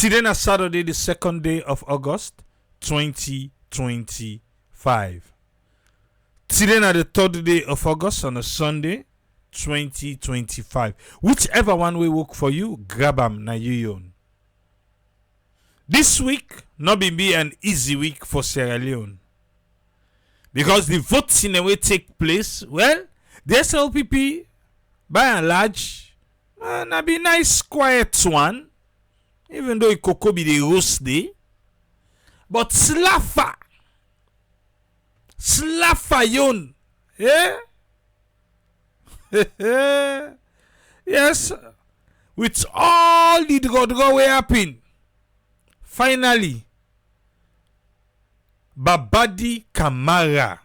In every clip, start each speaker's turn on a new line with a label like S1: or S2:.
S1: Today na Saturday, the 2nd day of August, 2025. Today na the 3rd day of August on a Sunday, 2025. Whichever one will work for you, grab them na you own. This week not be an easy week for Sierra Leone. Because the votes in a way take place, well, the SLPP, by and large, na be nice quiet one. Even though it could be the roast day. But Slafa yon. Eh? Yes. With all the go way happen. Finally, Babadi Kamara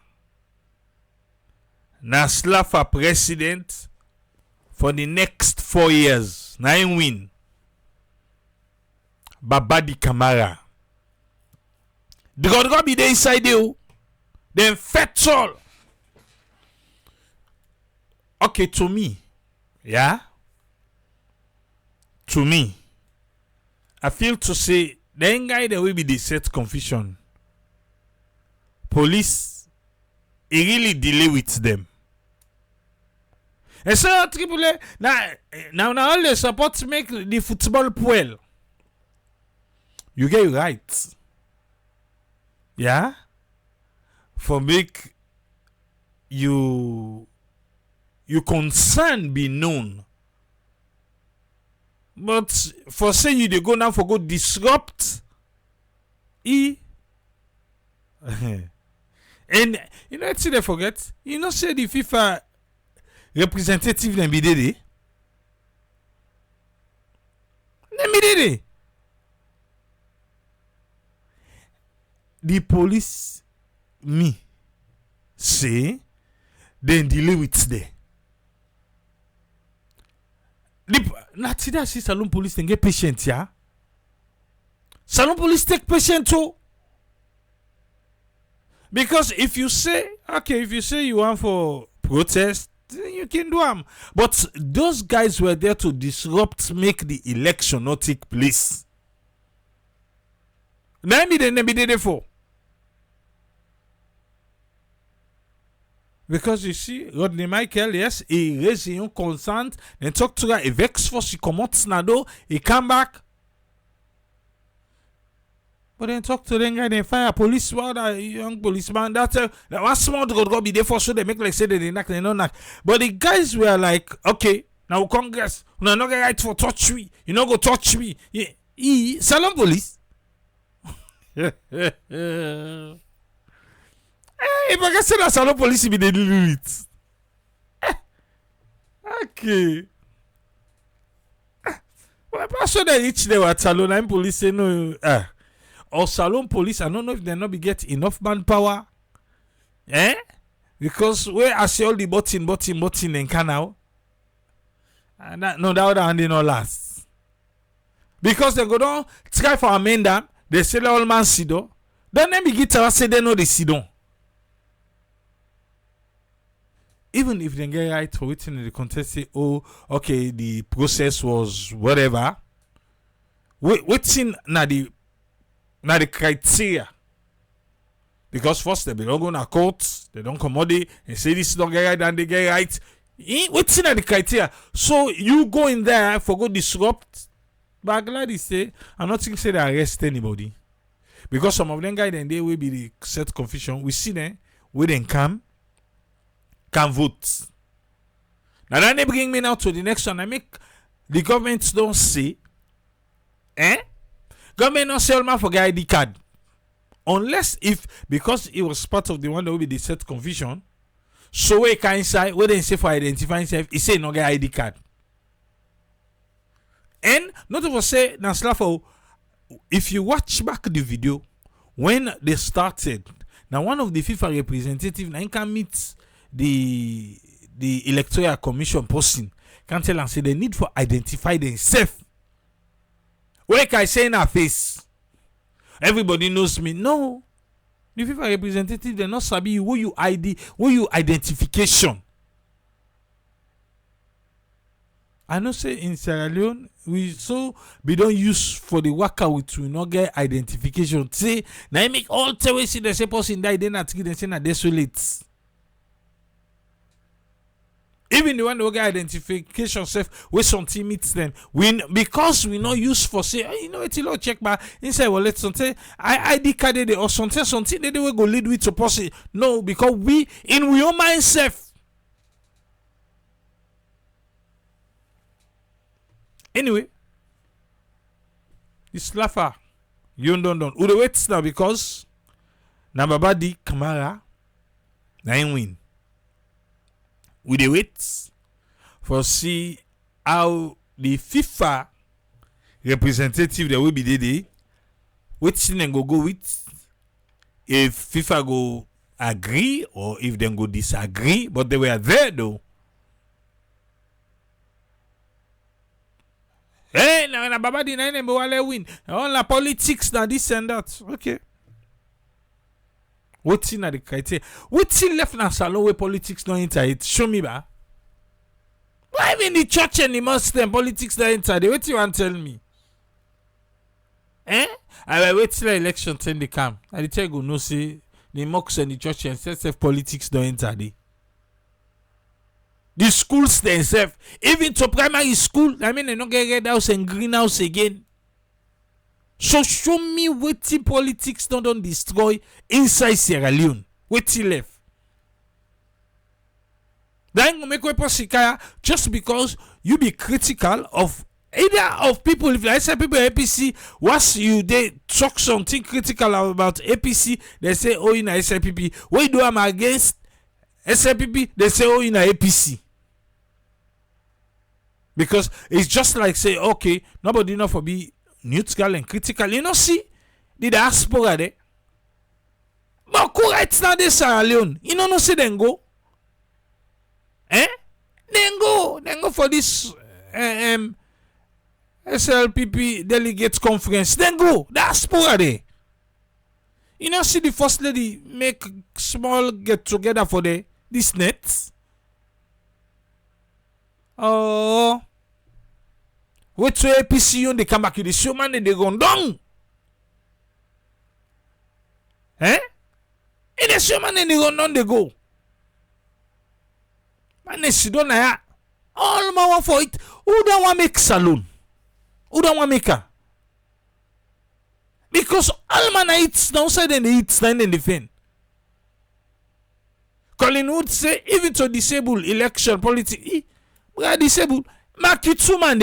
S1: na Slafa president for the next 4 years. Na him win. Babadi Kamara. The God be there inside you. Then fetch. Okay, to me. Yeah? To me. I feel to say, the guy that will be the set confusion. Police, it really delay with them. And so, Triple A, now all the support make the football well. You get it right. Yeah? For make you concern be known. But for say you they go now for go disrupt and you know what they forget? You know say the FIFA representative them be there. Them be there. The police me say then delay with there. Natida see Salon police and get patient, yeah. Salon police take patient too. Because if you say you want for protest, then you can do them. But those guys were there to disrupt, make the election not take place. Now be there for. Because you see, Rodney Michael, yes, he raised his own consent, then talk to her, he vex force, he come out snado, he come back. But then talk to them guy, then fire police, well, that young policeman, that one small go be there for so they make like say they knock, they don't knock. But the guys were like, okay, now Congress, we not get right for touch me, you know go touch me. Yeah, Salon police. If I can say that Salon police be they do it. Okay. Well, I'm sure they reach there at Salon and police say no. Or Salon police, I don't know if they not be get enough manpower. Because where I see all the button in canal. And that other hand no last. Because they go down, try for amend them, they say all man sido. Then they begin to say they know the sido. Even if they get right for waiting in the contest, say, oh, okay, the process was whatever. Waiting na the criteria. Because first they don't go to court, they don't come out and say this don't get right and they get right. Waiting at the criteria. So you go in there for go disrupt. But I'm glad they say, I'm not thinking say they arrest anybody. Because some of them guys then they will be the set confusion. We see them where they can vote. Now then they bring me now to the next one. I make the government don't say, government don't say all man for get ID card. Unless if because it was part of the one that will be the set confusion. So we can inside where they say for identifying himself, he say no get ID card. And not to say now Slafo, if you watch back the video when they started, now one of the FIFA representatives now can meet the Electoral Commission person can tell and say they need for identify themselves. Where can I say in our face? Everybody knows me. No. The FIFA representative, they not sabi you, who you ID, who you identification. I know say in Sierra Leone, we don't use for the worker with we not get identification. Say, now make all the way see the same person die, then at they say na desolate. Even the one who get identification self, we something meets them. Because we not use for say, you know, it's a lot check back inside wallet something. I ID card or something they will go lead with to person. No, because we own mindset. Anyway, this laugher, you don't. Who the wait now because Nababadi Kamara, na win. We dey wait for see how the FIFA representative that will be there. Wetin dem go with? If FIFA go agree or if them go disagree, but they were there though. Hey, na baba di na nembe wale win. All la politics na this and that. Okay. What's in the criteria? What's in left na salon where politics not enter it? Show me ba. Why even the church and the Muslim politics not enter there? What you want to tell me? I wait till the election ten they come. I tell you no say the mosques and the church and self politics don't enter there. The schools themselves, even to primary school, I mean they don't get red house and greenhouse again. So show me what the politics don't destroy inside Sierra Leone. What the left? Then make a posikaya just because you be critical of either of people. If I say people APC, once you they talk something critical about APC, they say oh in a SLPP. What you do I'm against SLPP, they say oh in a APC. Because it's just like say okay, nobody enough for be neutral and critical. You know, see the diaspora there. But who right now they Sierra Leone? You know, no see them go. Then go for this SLPP delegate conference. Then go diaspora there. You know, see the first lady make small get together for this net. Oh. Wait to APC they come back to the show man and they go down. In the show man and they go down they go. Man they sit down there. All my want for it. Who don't want make saloon? Who don't want make her? Because all man eats downside and they eat stand and defend. Colin Wood say even to disable election politics. We are disabled. Makituman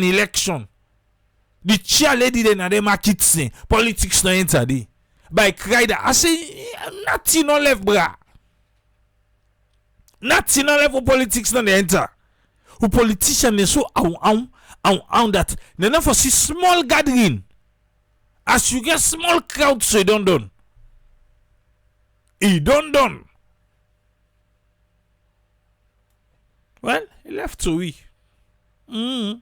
S1: election. The chair lady then are they market politics no enter there. By cry that I say nothing no left, bra. Nothing no left for politics no enter. Who politician they so that they not for see small gathering. As you get small crowd so you don't done. He don't done. Well, he left to we. I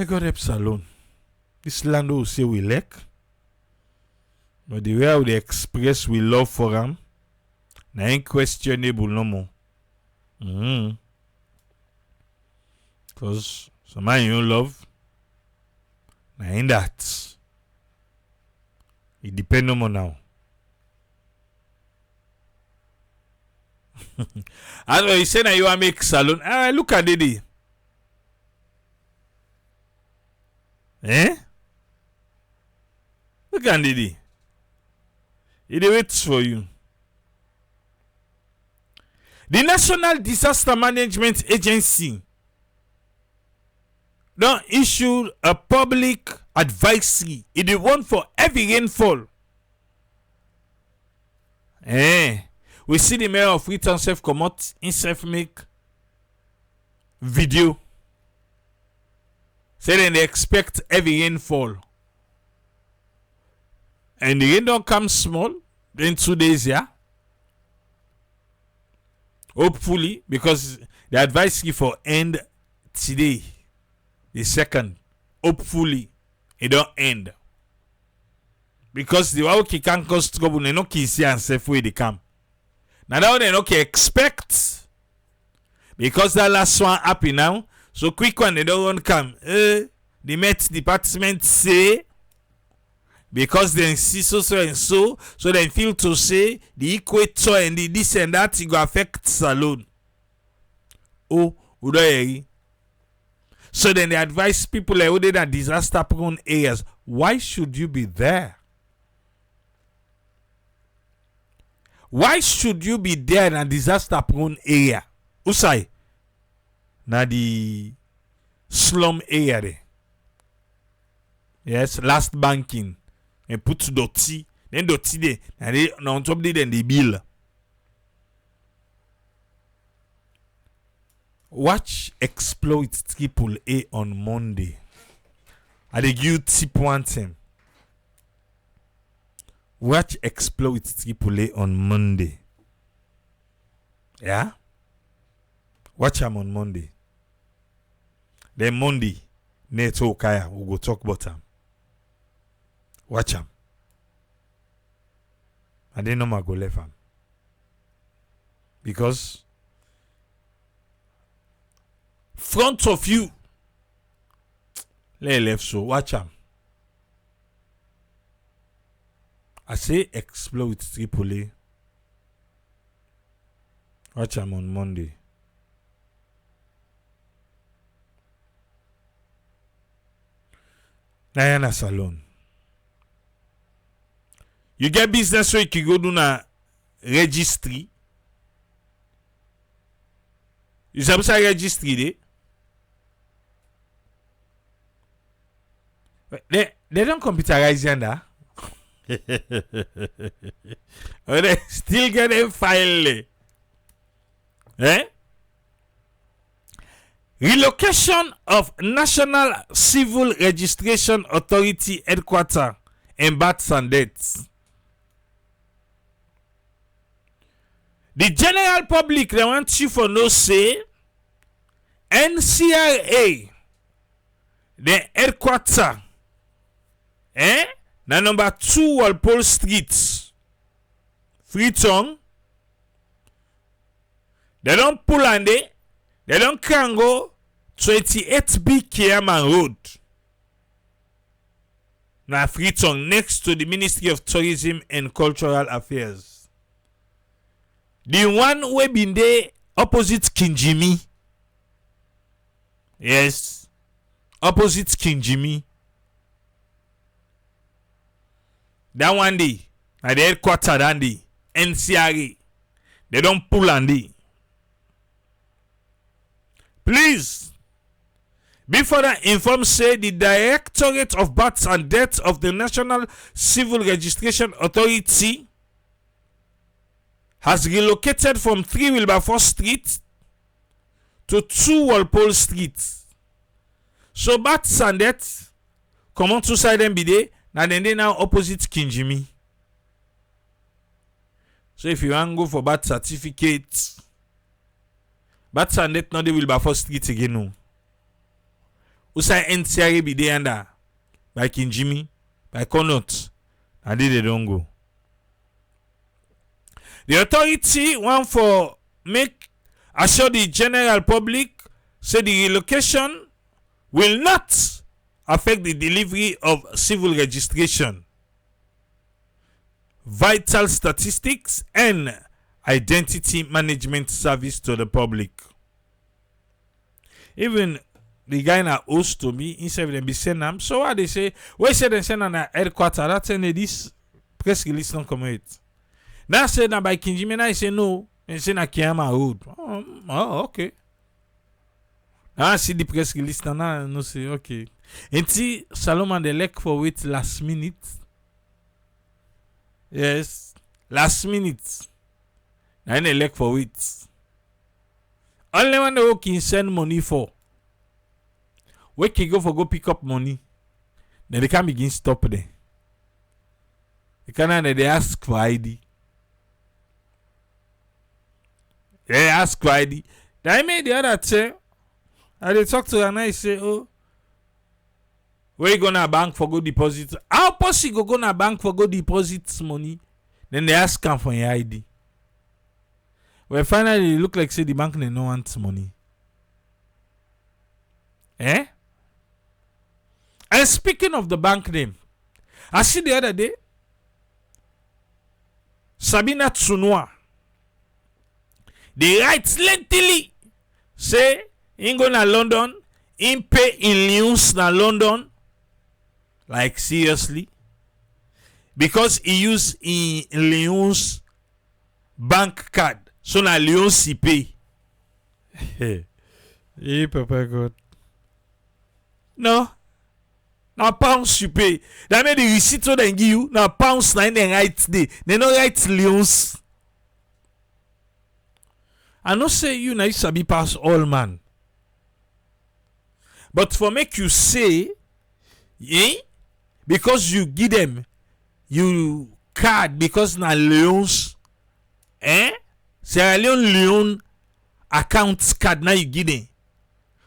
S1: got help alone. This land will say we lack. But the way they express we love for him, na unquestionable no more. Because some man you love, na in that. It depends no more now. As you say now you want make salon. Look at Didi. Look at Didi. He waits for you. The National Disaster Management Agency don't issue a public advisory. It is one for heavy rainfall. We see the mayor of Freetown self come out himself make video saying they expect heavy rainfall. And the rain don't come small in 2 days, yeah. Hopefully, because the advice for end today, the 2nd. Hopefully, it don't end. Because the Wauki can't cause trouble, they no can see and safe way they come. Now they no can expect But because that last one happy now, so quick one they don't want to come. The Met Department say because they see so and so they feel to say the equator and the this and that it go affect Salone. Oh, so then they advise people like who are disaster prone areas. Why should you be there? Why should you be there in a disaster prone area? Usai na the slum area there. Yes, last banking. And put doti. Then doti there. And they on top there then they bill. Watch Exploit Triple A on Monday. I dey give tip one thing. Watch Exploit Triple A on Monday. Yeah? Watch him on Monday. Then Monday, Neto Kaya, we go talk about him. Watch him. And then no more go left him. Because front of you, let left so watch him. I say Exploit Triple A. Watch him on Monday. Nayana Salon. You get business so you can go do na registry. You sabi sa registry de? They don't computerize yanda. Or they still get a file. Relocation of National Civil Registration Authority headquarters in Bats and Dates. The general public they want you for no say NCRA the headquarters na number 2 Walpole Street Freetown. They don't pull on they don't can go 28B Kiaman Road. Na Freetown next to the Ministry of Tourism and Cultural Affairs. The one way been there opposite King Jimmy. Yes. Opposite King Jimmy. That one day, at the headquarters that day, NCRA. They don't pull on day. Please, before that inform say the Directorate of Births and Deaths of the National Civil Registration Authority has relocated from 3 Wilberforce Street to 2 Walpole Street. So births and deaths come on two side them be there. Now then they now opposite King Jimmy. So if you want to go for birth certificate, births and deaths now they Wilberforce Street again. No. Usai NCRA be there under by King Jimmy, by Connaught, and they don't go. The authority want for make assure the general public say the relocation will not affect the delivery of civil registration, vital statistics, and identity management service to the public. Even the guy na host to me, instead of them be send them. So what they say, we say they send on a headquarters, that's in this press release don't come out. Now say na by King Jimmy, I say no, and say na Kiama Road. Oh, okay. Now I see the press release now, no say okay. And see Solomon the elect for wait last minute. Yes, last minute. Now they elect for wait. Only one they can send money for. We can go pick up money. Then they can begin stop there. They can they ask for ID. They ask for ID. Then I made the other say, and they talk to her and I say, oh, where you gonna bank for go deposit? How possible go na bank for go deposit money? Then they ask them for your ID. Well, finally, it look like say the bank they no want money. Eh? And speaking of the bank name, I see the other day, Sabina Tsunua, they write lengthily, say, in go na London, in pay in Leone na London, like seriously, because he use in Leone's bank card, so na Leone si pay. Hey, Papa God. No. Now pounds you pay. That mean the receipt so they give you. Now pounds na in the right day. They no write Leones. I no say you na you sabi pass all man. But for make you say, because you give them you card because na Leones, Sierra Leone account card now you give them.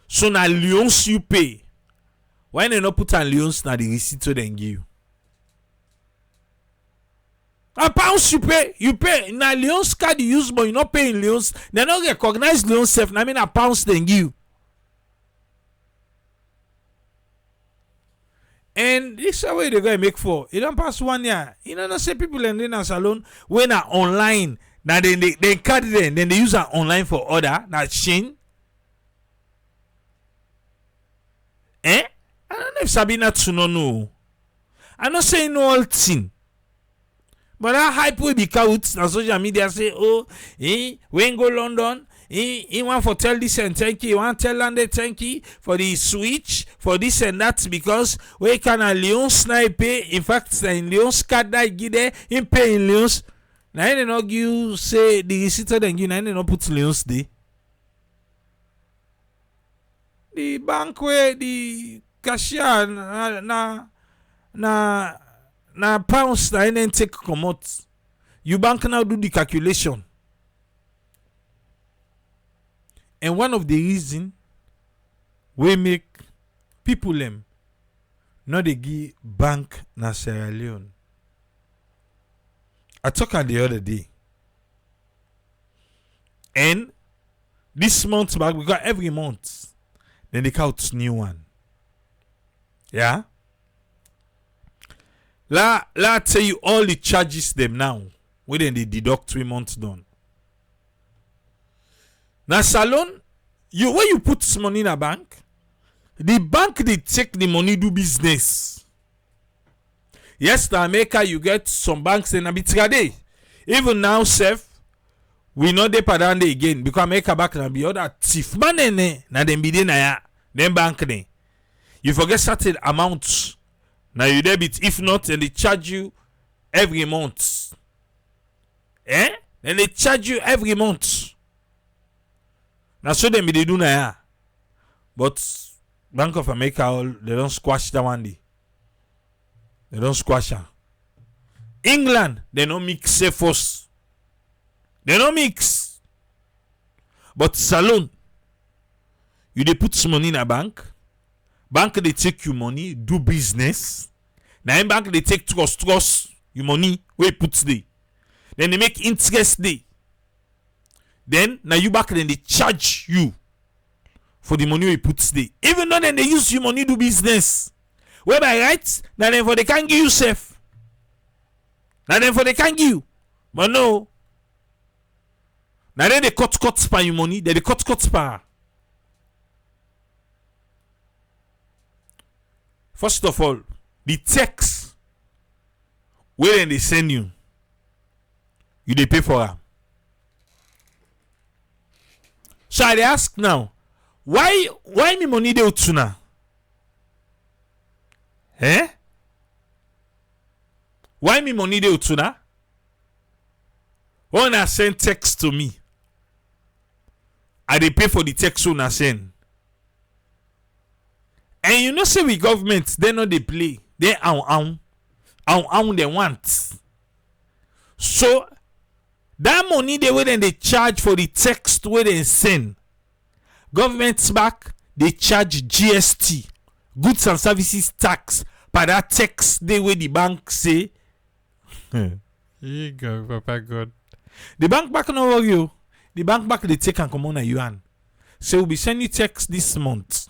S1: So na Leones you pay. Why they not put on Leones na the receipt so they give you? A pounds you pay. Na Leones card you use, but you not pay in Leones. They not recognize Leones self. I mean a pounds they give you. And this is way they go make for. It don't pass 1 year. You know, not say people in the salon when are online. Now they cut it then they use an online for order. That chain. I don't know if Sabina Tsuno know. I'm not saying no all thing. But that hype will be out on social media say, oh, when go London, he want for tell this and thank you. He want tell London thank you for the switch, for this and that, because we can a Leon snipe. In fact, in Leon's card that give there, he pay in Leon's. Now they not give say the receipt then give, now they not put Leon's day. The bank where the cashier na pounds na then take come out. You bank now do the calculation. And one of the reason we make people them not they give bank na Sierra Leone. I talked the other day. And this month back, we got every month. Then they count new one. Yeah? La tell you all the charges them now. When then they deduct 3 months done. Now salon, when you put money in a bank, the bank they take the money do business. Yes, in America you get some banks in a bit day. Even now, Seth, we know they pardon again because America back and be other thief man na them be na ya them bank ne. You forget certain amounts. Now you debit. If not, then they charge you every month. Then they charge you every month. Now so them they do na ya. But Bank of America, they don't squash that one day. They don't squash her. England, they don't mix safe force. They don't mix. But salon, you they put some money in a bank. Bank they take you money, do business. Now in bank they take trust your money where you put there. Then they make interest there. Then now you back then they charge you for the money you put there. Even though then they use your money do business. Whereby right, now then for they can't give you safe. Now then for they can't give you. But no. Now then they cut spar your money, then they cut spar. First of all, the text where then they send you, they pay for her. So I ask now, why me money they utuna? Why me money they utuna? When I send text to me, I they pay for the text when I send. And you know say with government, they know they play. They they want. So that money they when they charge for the text where they send. Government's back, they charge GST, goods and services tax, per that text they where the bank say. Here you go, Papa God. The bank back no worry you. the bank back they take and come on a yuan. So we'll be sending you checks this month.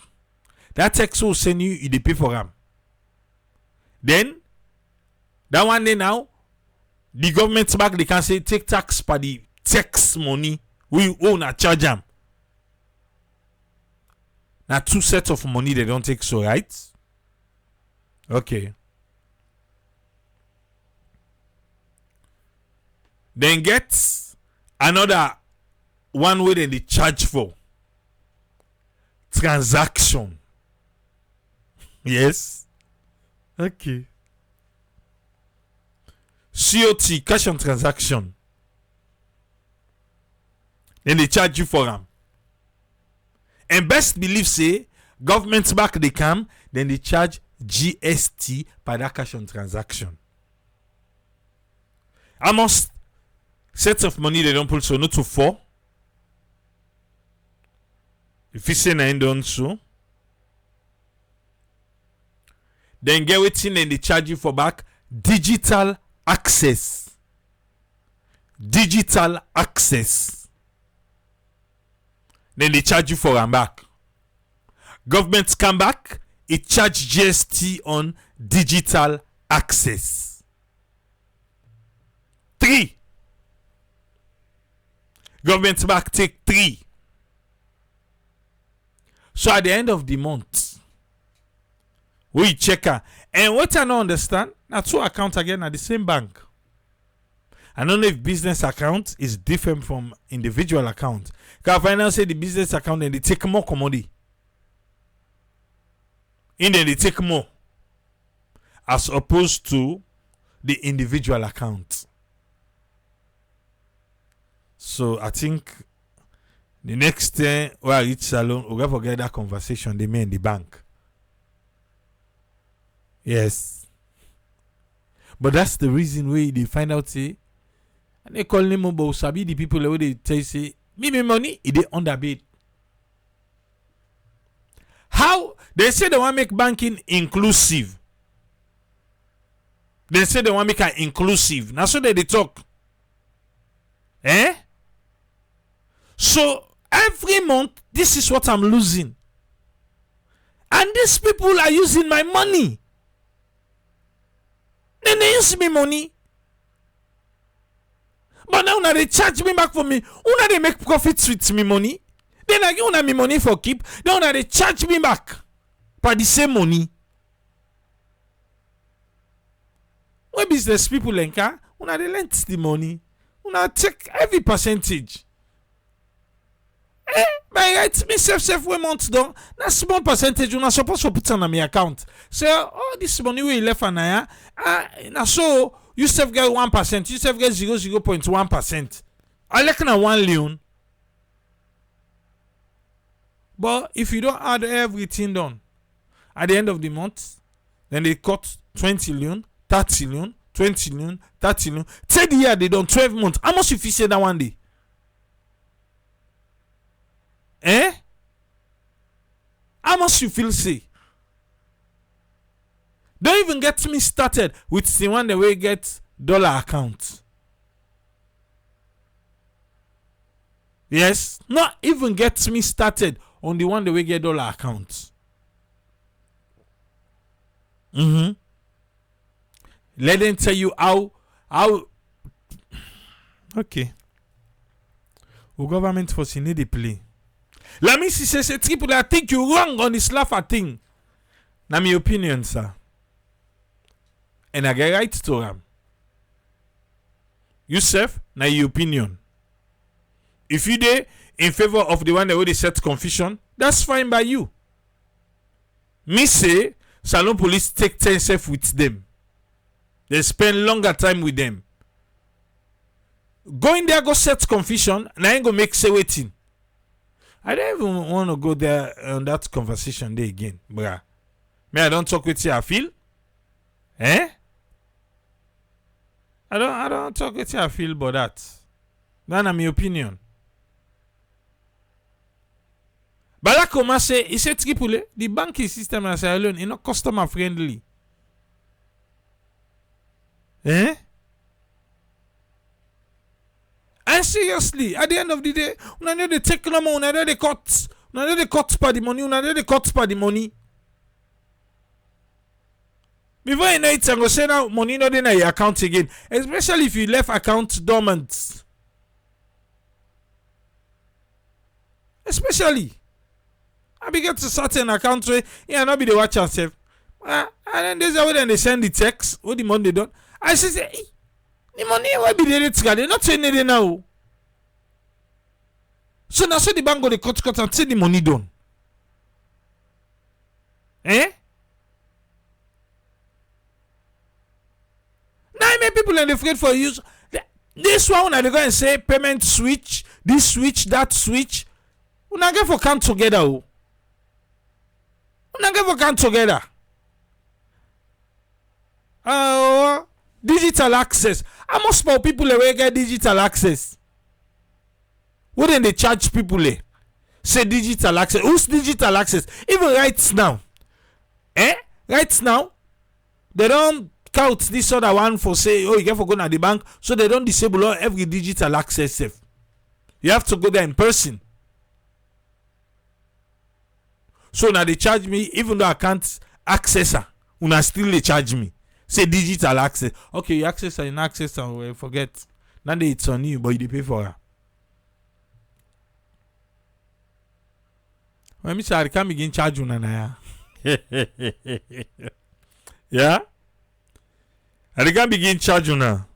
S1: That text will send you the pay for them. Then that one day now, the government back they can say take tax for the tax money we own a charge them. Now 2 sets of money they don't take, so right? Okay. Then get another one way they charge for transaction. Yes. Okay. COT, cash on transaction. Then they charge you for them. And best believe say government back they come, then they charge GST per that cash on transaction. Almost sets of money they don't pull, so not to 4. If you say 9 done so, then get waiting and they charge you for back digital access. Digital access. Then they charge you for them back. Government come back, it charge GST on digital access. 3. Government back take 3. So at the end of the month, we check her. And what I don't understand, now 2 accounts again at the same bank. I don't know if business account is different from individual account. Because if I now say the business account, then they take more commodity. And then they take more. As opposed to the individual account. So I think the next time where I reach salon, we're going to forget that conversation they made in the bank. Yes. But that's the reason why they find out, say, and they call them about Sabi, the people where they tell you, say, me money, it is underbid. How? They say they want to make banking inclusive. They say they want to make it inclusive. Now so they talk. Eh? So every month, this is what I'm losing. And these people are using my money. Then they use me money. But now they charge me back for me. Una they make profits with me money. Then I give me money for keep. Then they charge me back for the same money. When business people lenka, una they lend the money. Una take every percentage. By right, me self we months down. That small percentage una supposed to put on my account. Say, oh, this money we left on here. Now so you self get 1%. You self get 0.1%. I reckon a 1 Leone. But if you don't add everything done, at the end of the month, then they cut 20 Leone, 30 Leone, 20 Leone, 30 Leone. 10 year they done 12 months. How much if you say that one day? Eh? How much you feel say? Don't even get me started with the one that we get dollar account. Yes, not even get me started on the one that we get dollar account. Let them tell you how okay. The government for see need play. Let me see say triple. I think you wrong on this laugh thing. Now my opinion, sir. And I get right to them. Yourself, now your opinion. If you dey in favor of the one that already set confusion, that's fine by you. Me say, Salon police take 10 self with them. They spend longer time with them. Go in there, go set confusion, and I ain't gonna make say waiting. I don't even want to go there on that conversation there again, bruh. Me, I don't talk with you, I feel. Eh? I don't talk with you, I feel about that. That's my opinion. But like Oma say, he said Tripoli, the banking system as I learn is not customer friendly. Eh? And seriously, at the end of the day, una know they take no more, una know they cut per the money, una know they cut per the money. Before you know it, I'm going to say now money not in your account again. Especially if you left account dormant. Especially. I begin to certain account where you not be the watch yourself. And then there's a way then they send the text. What the money they done? I say, hey, the money will be there. They're not saying it now. So now so the bank go the cut and say the money done. Eh? Now many people are afraid for use this one. They go and say payment switch, this switch, that switch. We not get for come together. We not get for come together. Digital access. How much more people will get digital access? Wouldn't they charge people? Say digital access. Who's digital access? Even right now, right now, they don't count this other one for say, oh, you get for going at the bank, so they don't disable every digital access. You have to go there in person. So now they charge me, even though I can't access her. Una still they charge me. Say digital access. Okay, you access her, you access her, well, forget. Now it's on you, but you pay for her. When me say I can't begin charge you now. Yeah? I can begin charge you now.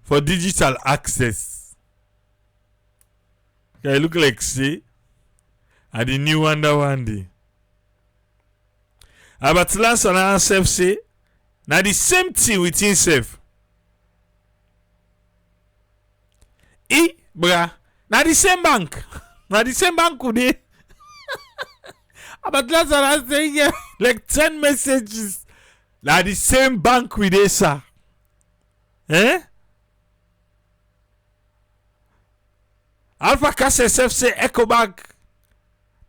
S1: For digital access. Okay, look like see. I the new one day. But last on ourself say, now the same thing with himself. Bruh, now the same bank. Now the same bank could they. But last on I say, yeah, like 10 messages. Now the same bank with they, sir. Eh? Alpha Cass SF say Echo Bank.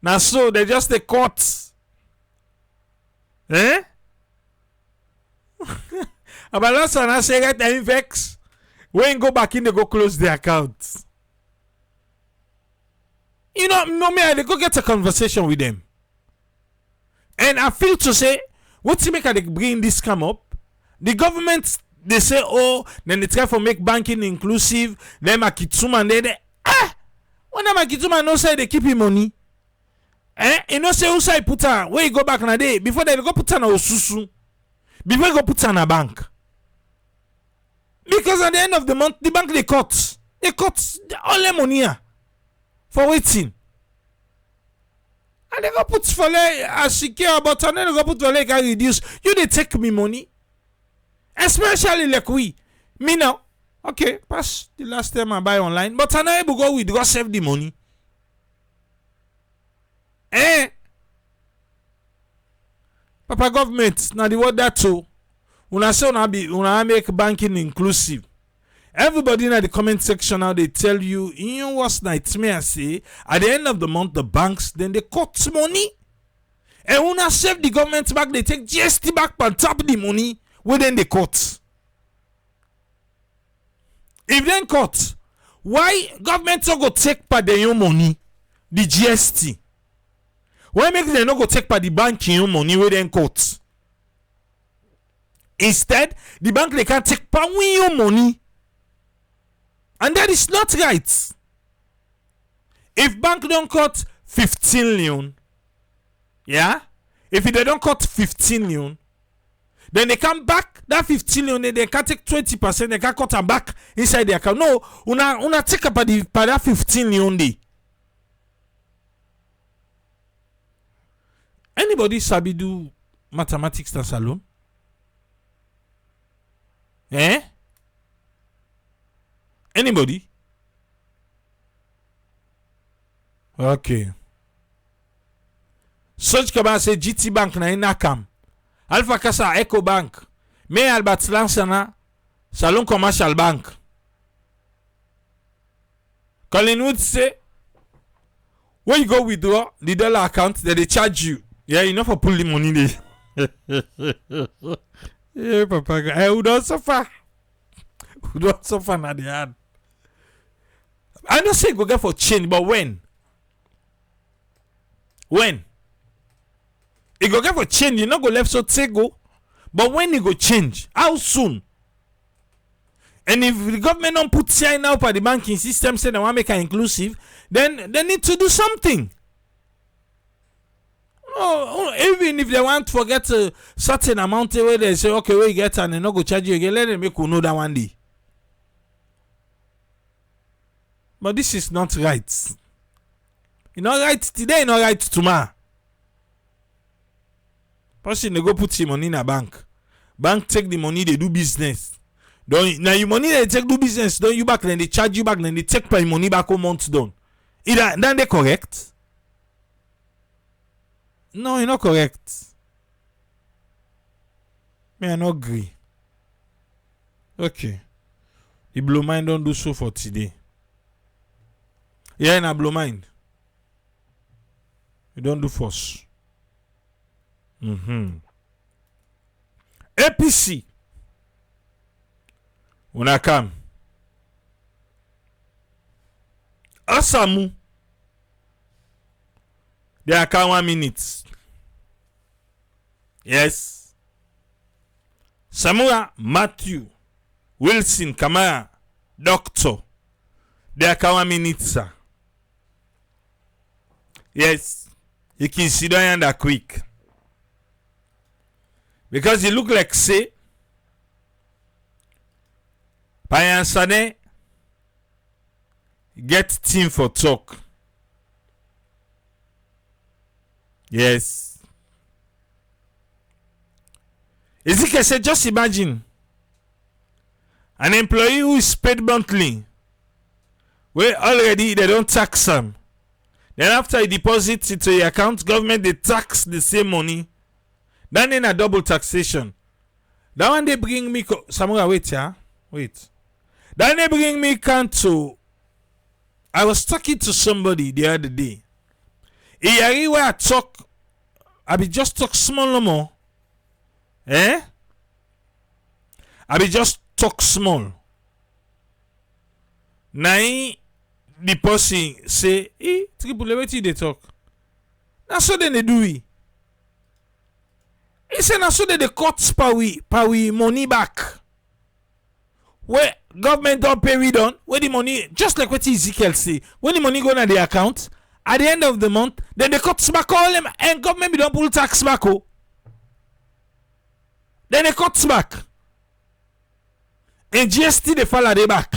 S1: Now so they just the courts. Eh? But last time I say get the vex. When go back in, they go close the account. You know, no me, they go get a conversation with them. And I feel to say, what's it make they bring this come up? The government they say, oh, then they try for make banking inclusive, then Makitsuma and they when the Makitsuma no say they keep him money. You know say who say put her where you go back in a day before they go put her na osusu. Before you go put her in a bank. Because at the end of the month, the bank they cut all the money for waiting. And they go put for like as secure, but and then they go put for like I reduce. You they take me money. Especially like we. Me now. Okay, pass the last time I buy online, but I'm not able to go with go save the money. Papa government, now the word that too. Una say una make banking inclusive. Everybody in the comment section now they tell you, you know what's nightmare say? At the end of the month, the banks then they cut money. And una save the government back, they take GST back and tap the money within the cut. If then cut, why government not go take part their own money, the GST? Why make them not go take part the banking own money within cut? Instead, the bank they can take part your money. And that is not right. If bank don't cut 15 million, yeah? If they don't cut 15 million, then they come back that 15 million, they can take 20%, they can cut them back inside the account. No, una take up that 15 million day. Anybody sabi do mathematics na salon? Anybody? Okay. Such Kamara say GT Bank na inakam. Alpha Kasa Echo Bank. Me Albert Lansana Salon Commercial Bank. Colin Wood say when you go withdraw the dollar account, they charge you. Yeah, you know for pull the money there. Yeah, Papa, I would also suffer. We don't suffer at the hand. I don't say go get for change, but when? When? It go get for change, you not go left so take go. But when it go change? How soon? And if the government don't put sign up at the banking system, say they want to make it inclusive, then they need to do something. Oh, even if they want to forget a certain amount where they say, okay, we get and they not go charge you again, let them make you know that one day. But this is not right. It's not right today, it's not right tomorrow. Person they go put your money in a bank. Bank take the money, they do business. Now your money they take do business, don't you back, then they charge you back, then they take my money back 1 month done. Then they correct? No, you're not correct. Me I not agree. Okay. The blow mind don't do so for today. Yeah, in a blow mind. You don't do force. APC. When I come. Asamu. They are 1 minute. Yes. Samura Matthew Wilson Kamara Doctor. They are 1 minute, sir. Yes. You can see that quick. Because he look like say Yansaneh get team for talk. Yes. Ezekiel said, just imagine an employee who is paid monthly, where already they don't tax them. Then after he deposits into your account, government they tax the same money. Then in a double taxation. That one they bring me Samura, wait, yeah? Wait. Then they bring me to I was talking to somebody the other day. Where I talk, I be just talk small no more. I be just talk small. Now the person say, triple wetin they talk. Now so then they do it. He say now so they cut per we money back. Where government don't pay we done, where the money, just like what Ezekiel say, when the money go to the account, at the end of the month, then they cut back all them and government don't pull tax back. Oh. Then they cut back. And GST they fall at the back.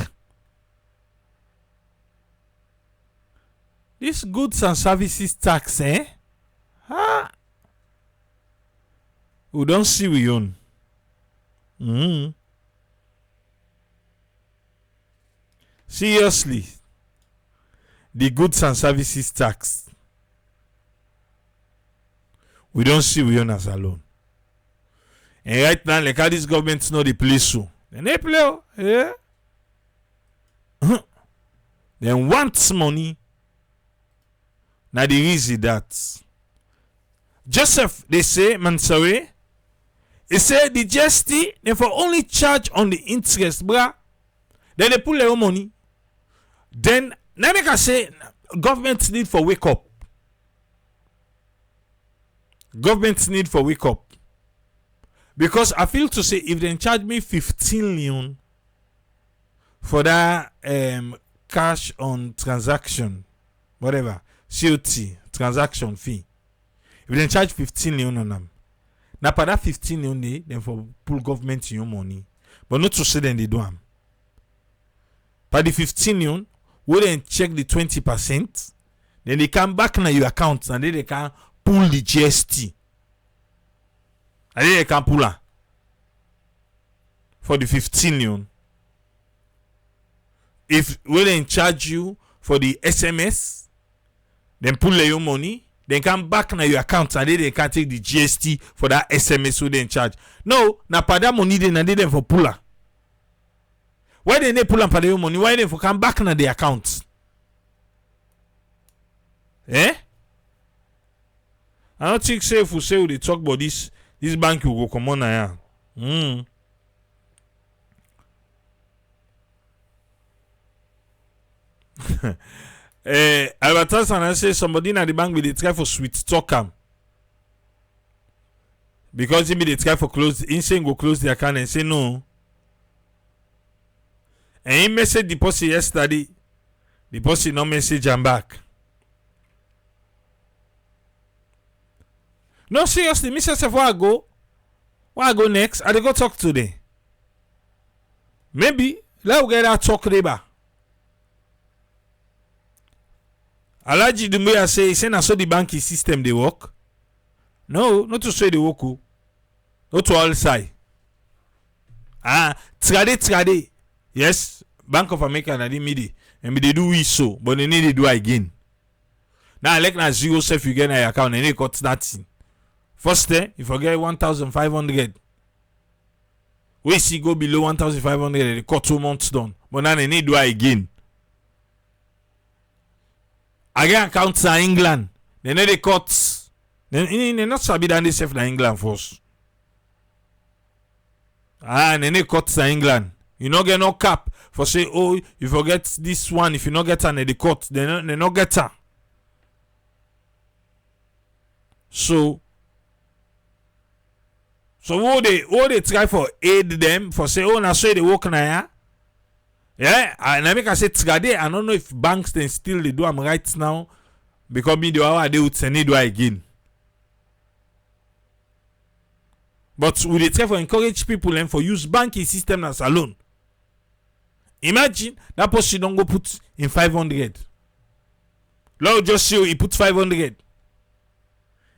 S1: This goods and services tax, we don't see we own. Seriously, the goods and services tax, we don't see we own as alone. And right now, like how this government know the play so, then they play, They want money. Now the reason that Joseph, they say, Mansouri, he said the GST, they for only charge on the interest, bruh. Then they pull their own money. Then, now make I say, government need for wake up. Government need for wake up. Because I feel to say, if they charge me 15 million for that cash on transaction, whatever, COT, transaction fee, if they charge 15 million on them, now for that 15 million, then for pull government your money. But not to say then they do them. For the 15 million, we then check the 20%, then they come back na your account and then they can pull the GST. And then they can pull her for the 15 million. If we then charge you for the SMS, then pull your money, then come back na your account and then they can take the GST for that SMS we then charge. No, na for that money then and then for pull her. Why they pull and pay your money? Why they for come back na the account? I don't think say if we say we talk about this bank will go come on now. Advertise and I say somebody in the bank will they try for sweet talk am. Because he be they try for close, he say go close the account and say no. And he message deposit yesterday. Deposit no message am back. No, seriously, Mr. Sef, where I go? Where I go next? I dey go talk today. Maybe let we get that talk later. Alaji Dumbuya say, he say na so the banking system they work. No, not to say they work. Not to all side. Trade. Yes, Bank of America na di midi. And they do it so, but they need to do it again. Now, like na zero self you get in your account and they cut nothing. First day, you forget 1,500. We see go below 1,500, they cut 2 months done. But now they need to do it again. Again, accounts in England. They need the cuts. They not sabi than they self in England first. And they need cuts in England. You not get no cap for say, oh, you forget this one. If you not get an the cut, they not get her. So what they try for aid them for say, oh, now so they work now. Yeah, and I make I say today, I don't know if banks then still they do them right now because me do how they would send it again. But we they try for encourage people and for use banking system as alone. Imagine that person don't go put in 500. Lord just show he put 500.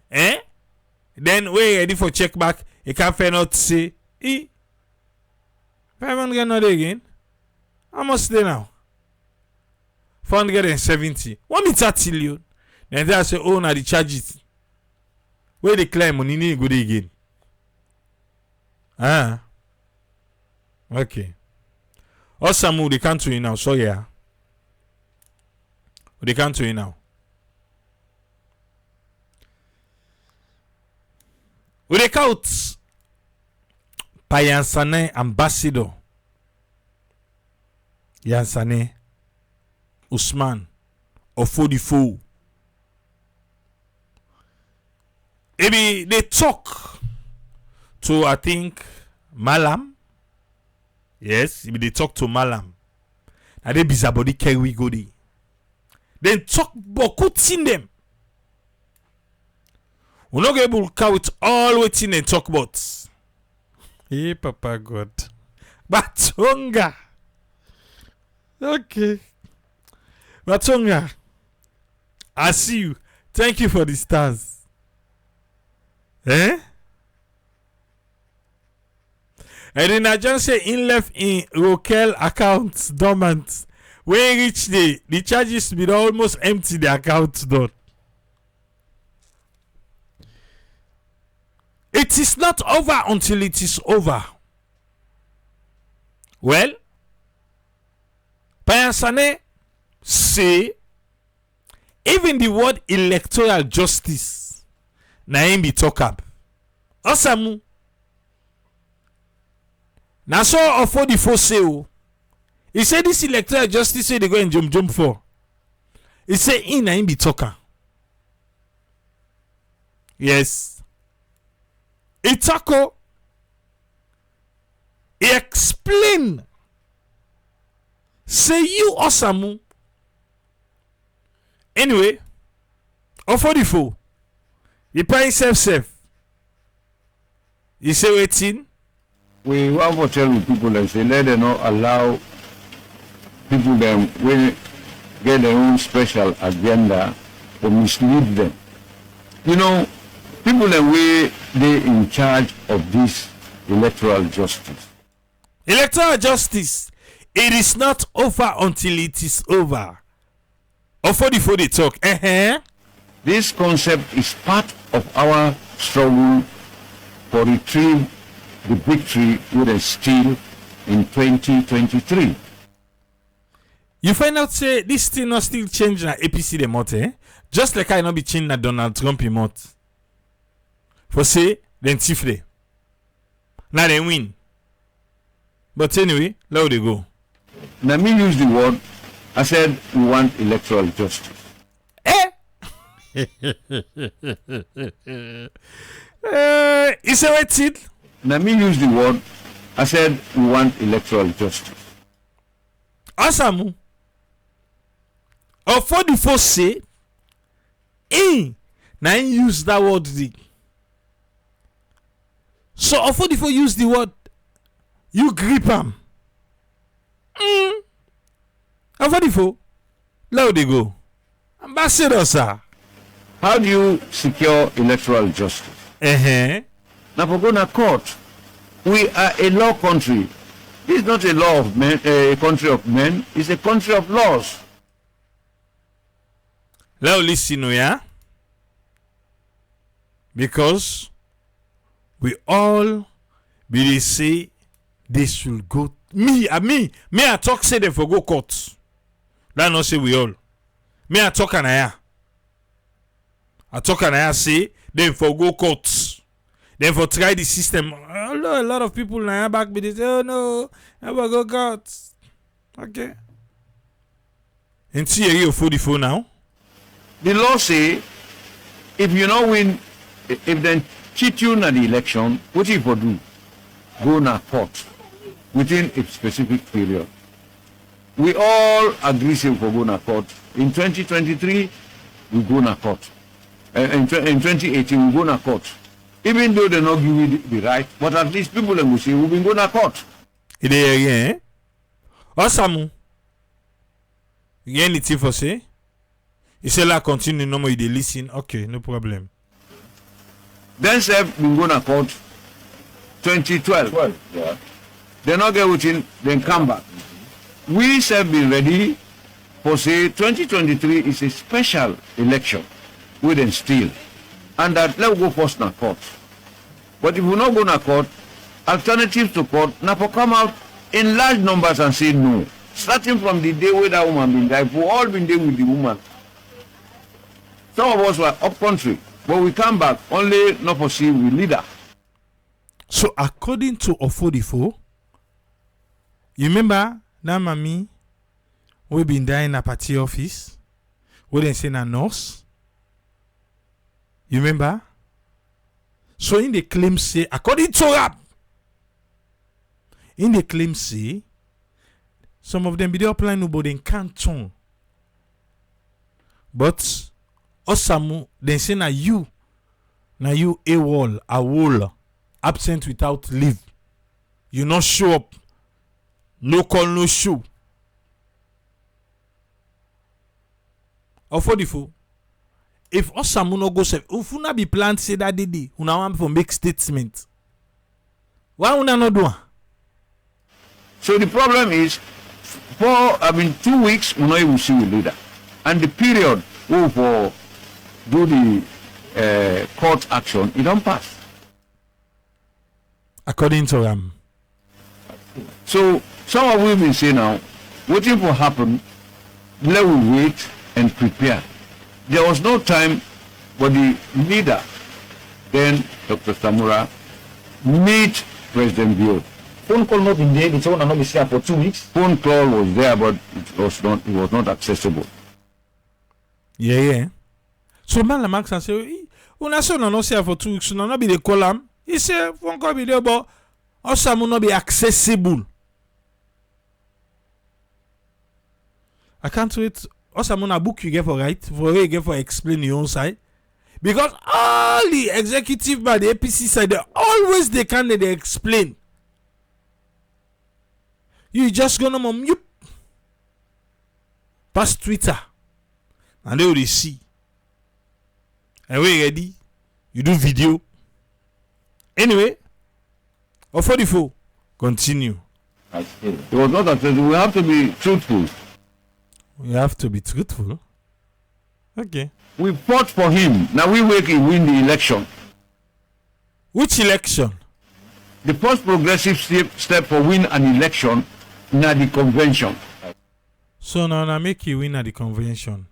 S1: Then we ready for check back. He can't find out say, 500 not again. How much they now? 470. 1 meter trillion. Then they say, oh, now the charges. Where they claim money need go again. Okay. Osman, they can't do it now. So yeah. They can't do it now. We they count Yansaneh ambassador. Yansaneh Osman Foday. Maybe they talk to I think Malam. Yes, maybe they talk to Malam. And they bizabody carry go dey. Then talk beaucoup in them. We're not able to count all waiting and talk about. Hey, Papa God. Batonga. Okay. Batonga. I see you. Thank you for the stars. And then I just say in left in Rokel accounts dormant. When reach the charges be almost empty the account done. It is not over until it is over. Well, Yansaneh say even the word electoral justice na him be talk up. Osamu. Na so Foday say o. He say this electoral justice say they go and jump for. He say in na him be talker. Yes. Itako, he explain. Say you Osamu. Anyway, Foday, he pay himself. He say waiting.
S2: We want to tell people and say let them not allow people them will get their own special agenda to mislead them. You know, people that they in charge of this electoral justice.
S1: Electoral justice, it is not over until it is over. Foday they talk.
S2: This concept is part of our struggle for retrieve the victory with a steal in 2023.
S1: You find out say this thing not still change na APC the mote, just like I not be changed na Donald Trump mote. For say then tifle. Now they win. But anyway, let they go.
S2: Now me use the word I said we want electoral justice.
S1: Is it?
S2: Now me use the word. I said we want electoral justice.
S1: Asamu. Or for the first say, now use that word. So, for the use the word, you grip him. For the let they go. Ambassador, sir.
S2: How do you secure electoral justice? Now, for going to court, we are a law country. This is not a law of men, a country of men. It's a country of laws.
S1: Let us listen, yeah? Because we all be say they should go. Me, I talk say they for go court. That not say we all. Me, I talk and I say they for go court. Then for try the system. A lot of people now back be they say, oh no, I will go court. Okay. And see you for the phone now.
S2: The law say if you not win, if they cheat you in the election, what you for do? Go na court within a specific period. We all agree say for go na court. In 2023, we go na court. In 2018, we go na court. Even though they not give you the right, but at least people will say we been go na court.
S1: It is again. Osamu. You get anything for say? You say la continue no more you dey listen. Okay, no problem.
S2: Then say we go na court 2012. Yeah. They not get within, then come back. We have been ready for say 2023 is a special election with them still. And that let's go first na court. But if we not go na court, alternatives to court, na for come out in large numbers and say no. Starting from the day where that woman been died, we all been there with the woman. Some of us were up country, but we come back only not for see we leader.
S1: So according to Ofodifo, you remember that mommy we been there in a party office, we didn't say a nurse. You remember? So in the claim say, according to rap, in the claim say, some of them be the upline nobody in canton. But Osamu, then say na you a wall, absent without leave. You not show up. No call, no show. Ofodifo. If Osamu no go say, if una be planned say that day, una want for make statement. Why una no do?
S2: So the problem is, for 2 weeks, we not even see the leader, and the period we for do the court action, it don't pass.
S1: According to them.
S2: So some of we been say now, waiting for happen, let we wait and prepare. There was no time for the leader, then Dr. Samura, meet President Bio.
S3: Phone call not in there, the phone not be here for 2 weeks.
S2: Phone call was there, but it was not accessible.
S1: Yeah. So man la max and say, una son no see for 2 weeks, no be the call am. He say phone call be there, but Osamu not be accessible. I can't wait. Osamu na book you get for right, for you get for explain your own side. Because all the executive by the APC side, they can explain. You just gonna mute past Twitter and they will see. And we ready, you do video. Anyway, Ofodifo, continue.
S2: It was not accessible. We have to be truthful.
S1: We have to be truthful. Okay.
S2: We fought for him. Now we wait to win the election.
S1: Which election?
S2: The first progressive step for win an election na the convention.
S1: So now I make you win at the convention.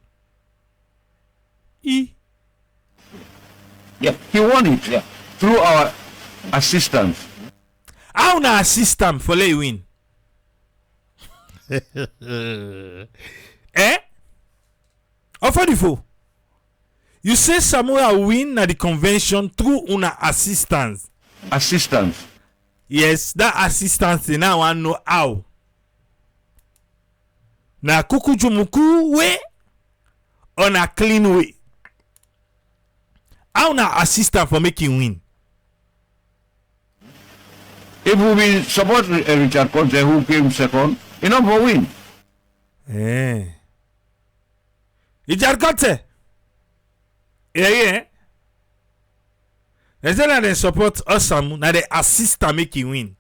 S2: Yeah, he won it. Yeah, through our assistance.
S1: How na assist him for let you win? Eh? Ofodifo. You say Samura win na the convention through una assistance.
S2: Assistance.
S1: Yes, that assistance now I know how. Na kukujumuku way on a clean way. How na assistant for making win?
S2: If we support Richard Conte, who came second, enough for win.
S1: Eh. Richard Conte. Yeah. They say that they support Osman, now they assist to make you win.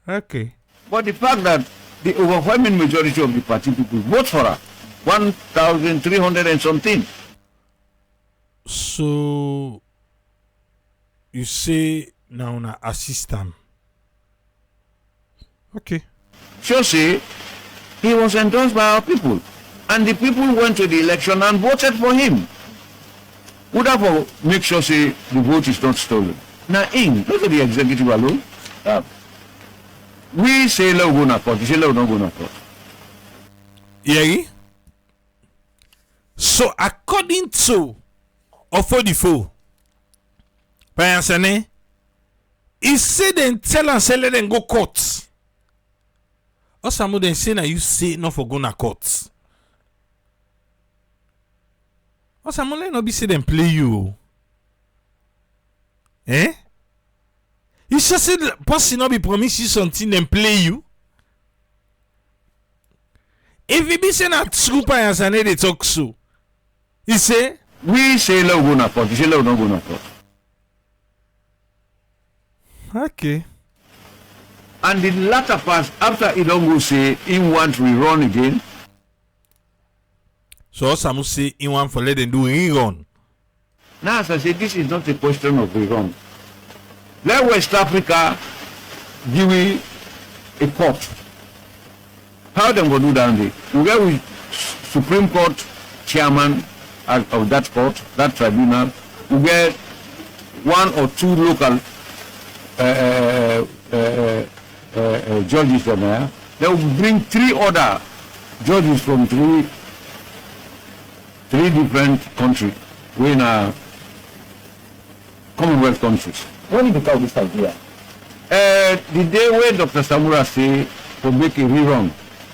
S1: Okay.
S2: But the fact that the overwhelming majority of the party people vote for her, 1,300 and something.
S1: So you say now na assistant. Okay.
S2: So say he was endorsed by our people, and the people went to the election and voted for him. Would therefore make sure say the vote is not stolen. Now in look at the executive alone. We say let go na court, we say let not go na court.
S1: Yeah. So according to Ofodifo Yansaneh, he said then tell and say let them go court. Or some of them say na you say not for go na court. Or some of them not be say them play you. Eh? You just say the person not be promise you something then play you. If he be say na true pa Yansaneh they talk so. He say
S2: we say let go na court, we say let not go na court.
S1: okay.
S2: And the latter part, after he don't go say he want to rerun again.
S1: So some say he want for let them do rerun.
S2: Now as I say, this is not a question of rerun. Let West Africa give we a court. How them go do down there? We get with Supreme Court chairman of that court, that tribunal. We get one or two local judges there. They will bring three other judges from three different countries. We in a Commonwealth countries.
S3: When did you call this idea?
S2: The day when Dr. Samura say to make a rerun,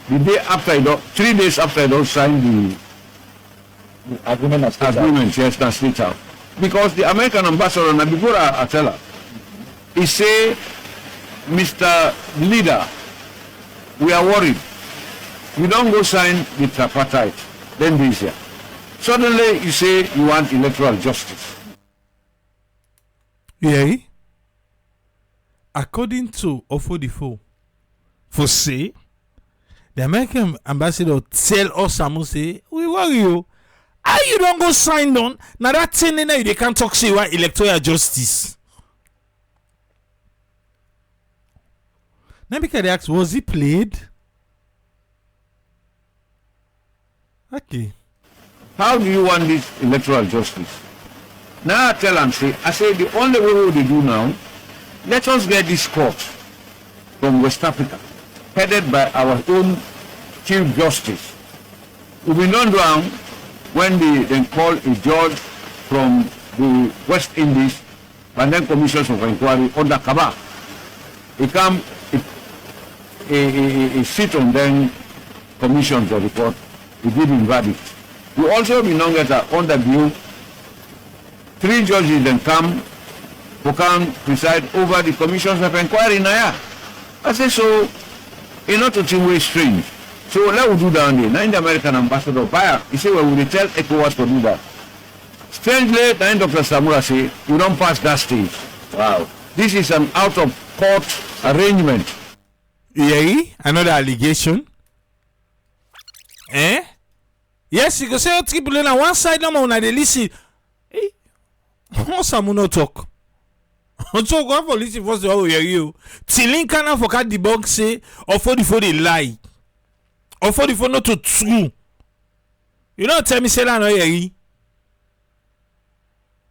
S2: the day after 3 days after he don't sign the
S3: Agreement as
S2: yes, that's straight out. Because the American ambassador Nabigura Atela, he say, Mr. Leader, we are worried. We don't go sign the Tripartite, then this year. Suddenly you say you want electoral justice.
S1: Yeah. According to Ofodifo, for say the American ambassador tell us say we worry you. How you don't go sign on? Now that thing they can't talk say what electoral justice. Now because they ask, was he played? Okay.
S2: How do you want this electoral justice? Now I tell and say, the only way we do now, let us get this court from West Africa, headed by our own Chief Justice. We will not down when they then call a judge from the West Indies and then commissions of inquiry under Kaba. He come, he sit on them commissions of the court, he did in verdict. We also be known as under view, 3 judges then come who can preside over the commissions of inquiry now. I say so, it's not a two-way strange. So let us do down there. Now in the American ambassador buyer, he say, well, we will tell ECOWAS to do that. Strangely, then Dr. Samura say, we don't pass that stage. Wow. This is an out-of-court arrangement.
S1: Yeah, another allegation. Eh? Yes, you can say triple on one side, no more on the listen. Hey, Samu no talk. So go for listen first of all, hear you. Tilin cannot forget the box say, or 44 they lie. Or 44 not to true. You don't tell me say that no hear.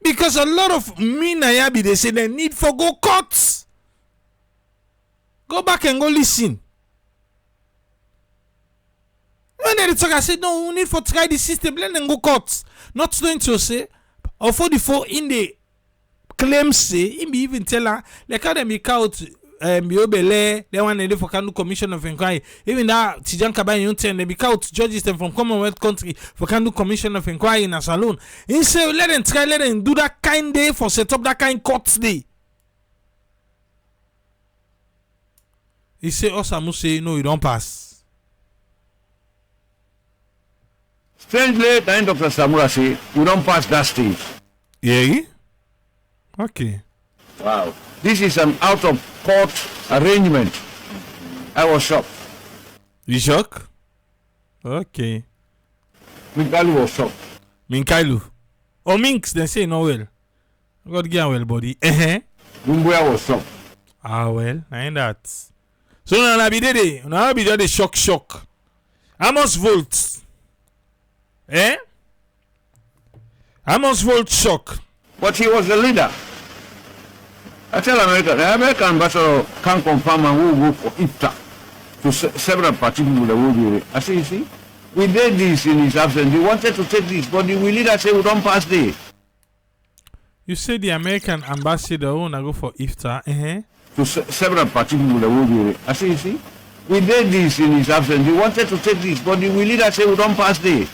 S1: Because a lot of me na yabi they say they need for go courts. Go back and go listen. When they talk, I said, no, we need for try the system, let them go court. Not going to say, or 44 in the claim say, he be even tell her, like how they make out, Biobele, they want to do for Kandu Commission of Inquiry. Even that, Tijan Kabay, you tell they be out judges them from Commonwealth country for Kandu Commission of Inquiry in a saloon. He say, let them try, let them do that kind day for set up that kind court day. He say, Osamu say, no, you don't pass.
S2: Strangely, then Dr. Samura say, we don't pass that stage.
S1: Yeah? Okay.
S2: Wow. This is an out-of-court arrangement. I was shocked.
S1: You shocked? Okay.
S2: Minkailu was shocked.
S1: Minkailu. Oh, Minks, they say no well. God get well, body.
S2: Mumbuya was shocked.
S1: Ah, well, I ain't that. So now be there. Now be there the shock. How much volts? How much volt shock?
S2: But he was the leader. I tell America, the American ambassador can confirm and will go for IFTA to several party people that will be. I say, you see, we did this in his absence. He wanted to take this, but the leader said we don't pass this.
S1: You say the American ambassador wanna go for IFTA,
S2: To several party people that will be. I say, you see, we did this in his absence. He wanted to take this, but the leader said we don't pass this.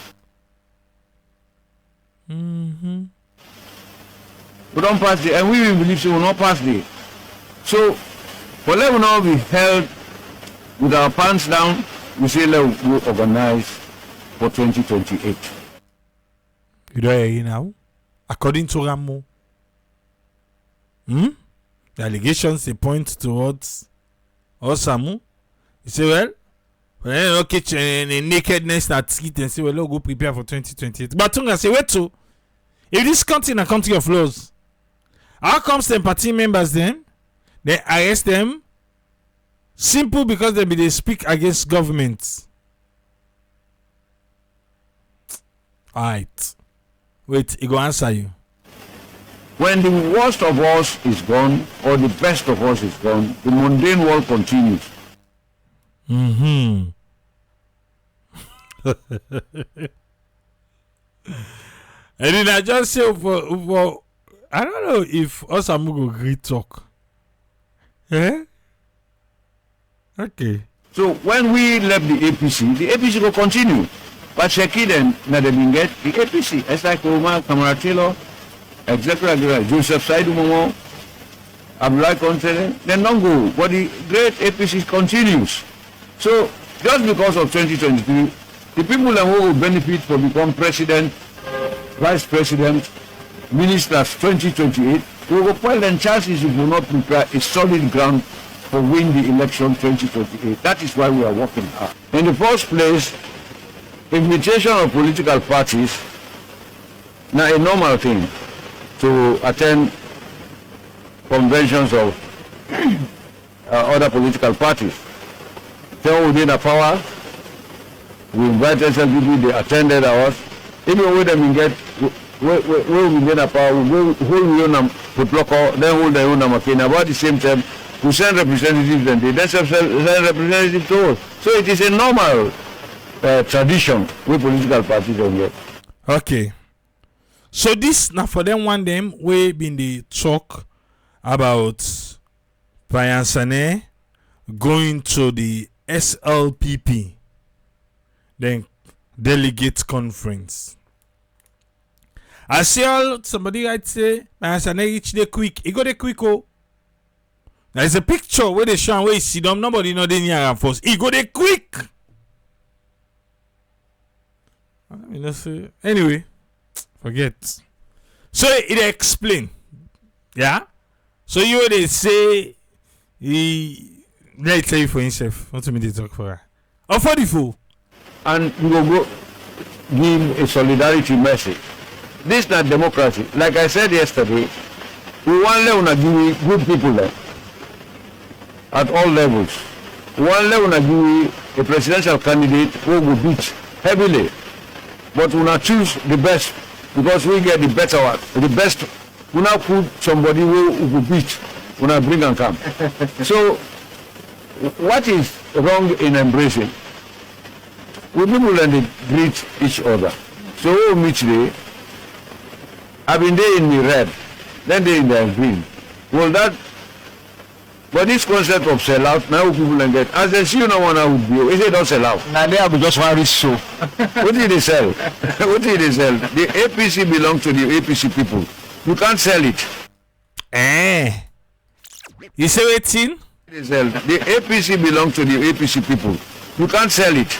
S2: We don't pass it, and we will believe we will not pass it. So, for let we not be held with our pants down, we say let we organize for 2028.
S1: You don't hear it now? According to Ramo, the allegations they point towards Osamu. You say, well, when you catch a nakedness that skit and say, well, let's go prepare for 2028. But Tunga say, wait to, if this country is a country of laws, how comes the party members then they arrest them simple because they speak against government? Alright. Wait, he go answer you.
S2: When the worst of us is gone, or the best of us is gone, the mundane world continues.
S1: And then I just say for I don't know if Osamu go great talk. Okay.
S2: So when we left the APC will continue. But Sheki then, na they been get the APC. It's like Samura Kamara, Executive Joseph Saidu Momo, Abdullah Conte, then don't go. But the great APC continues. So just because of 2023, the people who will benefit from become president, vice president, ministers 2028, we will put them chances if we will not prepare a solid ground for win the election 2028. That is why we are working hard. In the first place, invitation of political parties now a normal thing to attend conventions of other political parties. Then within a power, we invited some people, they attended ours. Even when they get we get a power, we hold we own the block, then hold their own makina. About the same time, we send representatives and they send representatives to us. So it is a normal tradition with political parties on here.
S1: Okay. So this now for them one them we been the talk about Yansaneh going to the SLPP, then delegate conference. I see all somebody might say Yansaneh reach the quick. He go the quick oh. There's a picture where they show where he see them. Nobody know they near him first. He go the quick. I mean, let's see. Anyway, forget. So it explain. Yeah. So you they say he let tell you for himself. What to me they talk for her. Or for the fool.
S2: And we will go give a solidarity message. This is not democracy. Like I said yesterday, we want to give good people there at all levels. We want to give a presidential candidate who will beat heavily. But we not choose the best because we get the better one. The best, we not put somebody who will beat. We not bring and come. So, what is wrong in embracing? we people and they greet each other. So we meet today. I've been there in the red, then they in the green. Well, that, but this concept of sell out, now people and get, as they see you no one would be, is it don't sell out?
S3: Now they have just one rich show.
S2: What did they sell? What did they sell? The APC belongs to the APC people. You can't sell it.
S1: You say waiting?
S2: They sell. The APC belongs to the APC people. You can't sell it.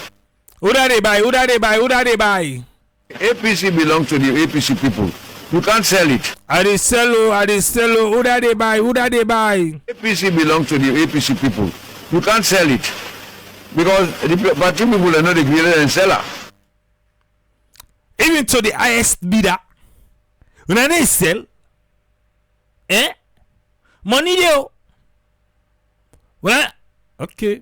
S1: Who that they buy? Who that they buy? Who that they buy?
S2: APC belongs to the APC people. You can't sell it.
S1: I dey sell. Who that they buy? Who that they buy?
S2: APC belongs to the APC people. You can't sell it. Because the party people are not the greater than seller.
S1: Even to the highest bidder. When I sell, money there. Well, okay.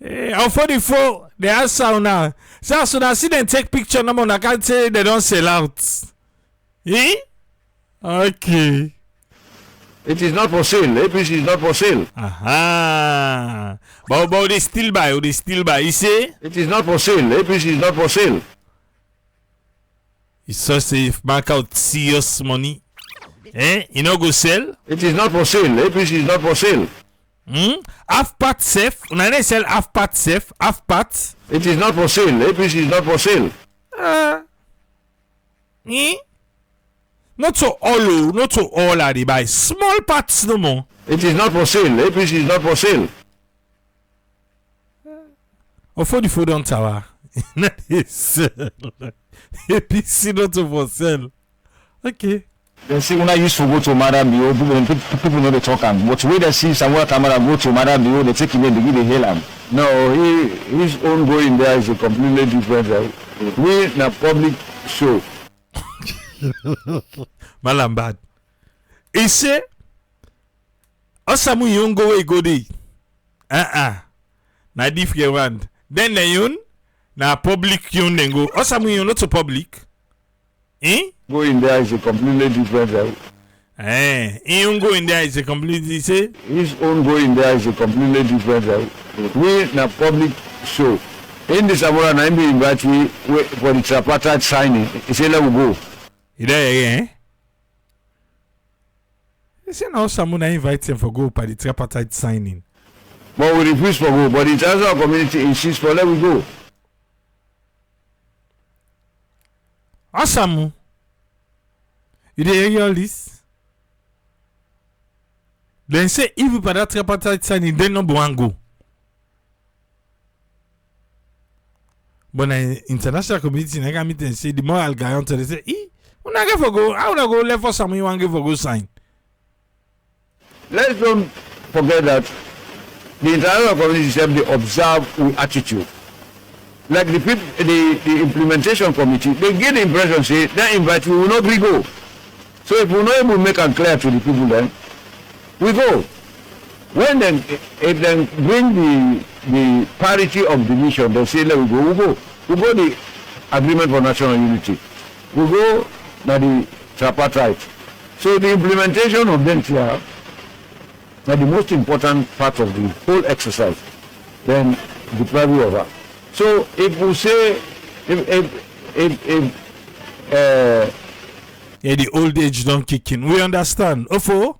S1: On 44, they are sound now. So now see them take picture number. I can't say they don't sell out. Okay.
S2: It is not for sale. APC is not for sale.
S1: Aha. But they still buy. They still buy. You say?
S2: It is not for sale. APC is not for sale.
S1: You so say if mark out serious money. You know go sell?
S2: It is not for sale. APC is not for sale.
S1: Half part safe. When I sell half part safe, half part.
S2: It is not for sale. APC is not for sale.
S1: Not to all, not to all are they buy. Small parts no more.
S2: It is not for sale. APC is not for sale.
S1: Or 44 don't tower. Not sell. APC not for sale. Okay.
S3: They see when I used to go to Madam Bio, people know they talk and but when they see Samura Kamara go to Madam Bio, they take him in, they give the hail him.
S2: No, his own going there is a completely different. We in a public show.
S1: Malam bad. He say, Osamu yun go way go day. Na different one. Then the yun, na public yun then go. Osamu yun not to public.
S2: Going there is a completely different.
S1: Yun go in there is a completely say.
S2: His own going there is a completely different. We in a public show. In the Samura, I be invite we for the Tripartite signing. He say let we go.
S1: You there again? They say now someone invite him for go for the Tripartite signing.
S2: But we refuse for go. But the international community insists for let we go.
S1: Awesome. You dey hear all this? Then say if you for that Tripartite signing, then number one go. But the international community, I can meet and say the moral guarantor, they say, when I get for go, I wanna go left for some you want to for go sign.
S2: Let's don't forget that the international community itself they observe with attitude. Like the people, the implementation committee, they get the impression say that invite we will not really go. So if we not able to make it clear to the people, then we go. When then if then bring the parity of division, they say let we go. We go the agreement for national unity. We go now the tripartite. So the implementation of them here are the most important part of the whole exercise. Then the private of her. So if we say
S1: yeah, the old age don't kick in. We understand. Ofo,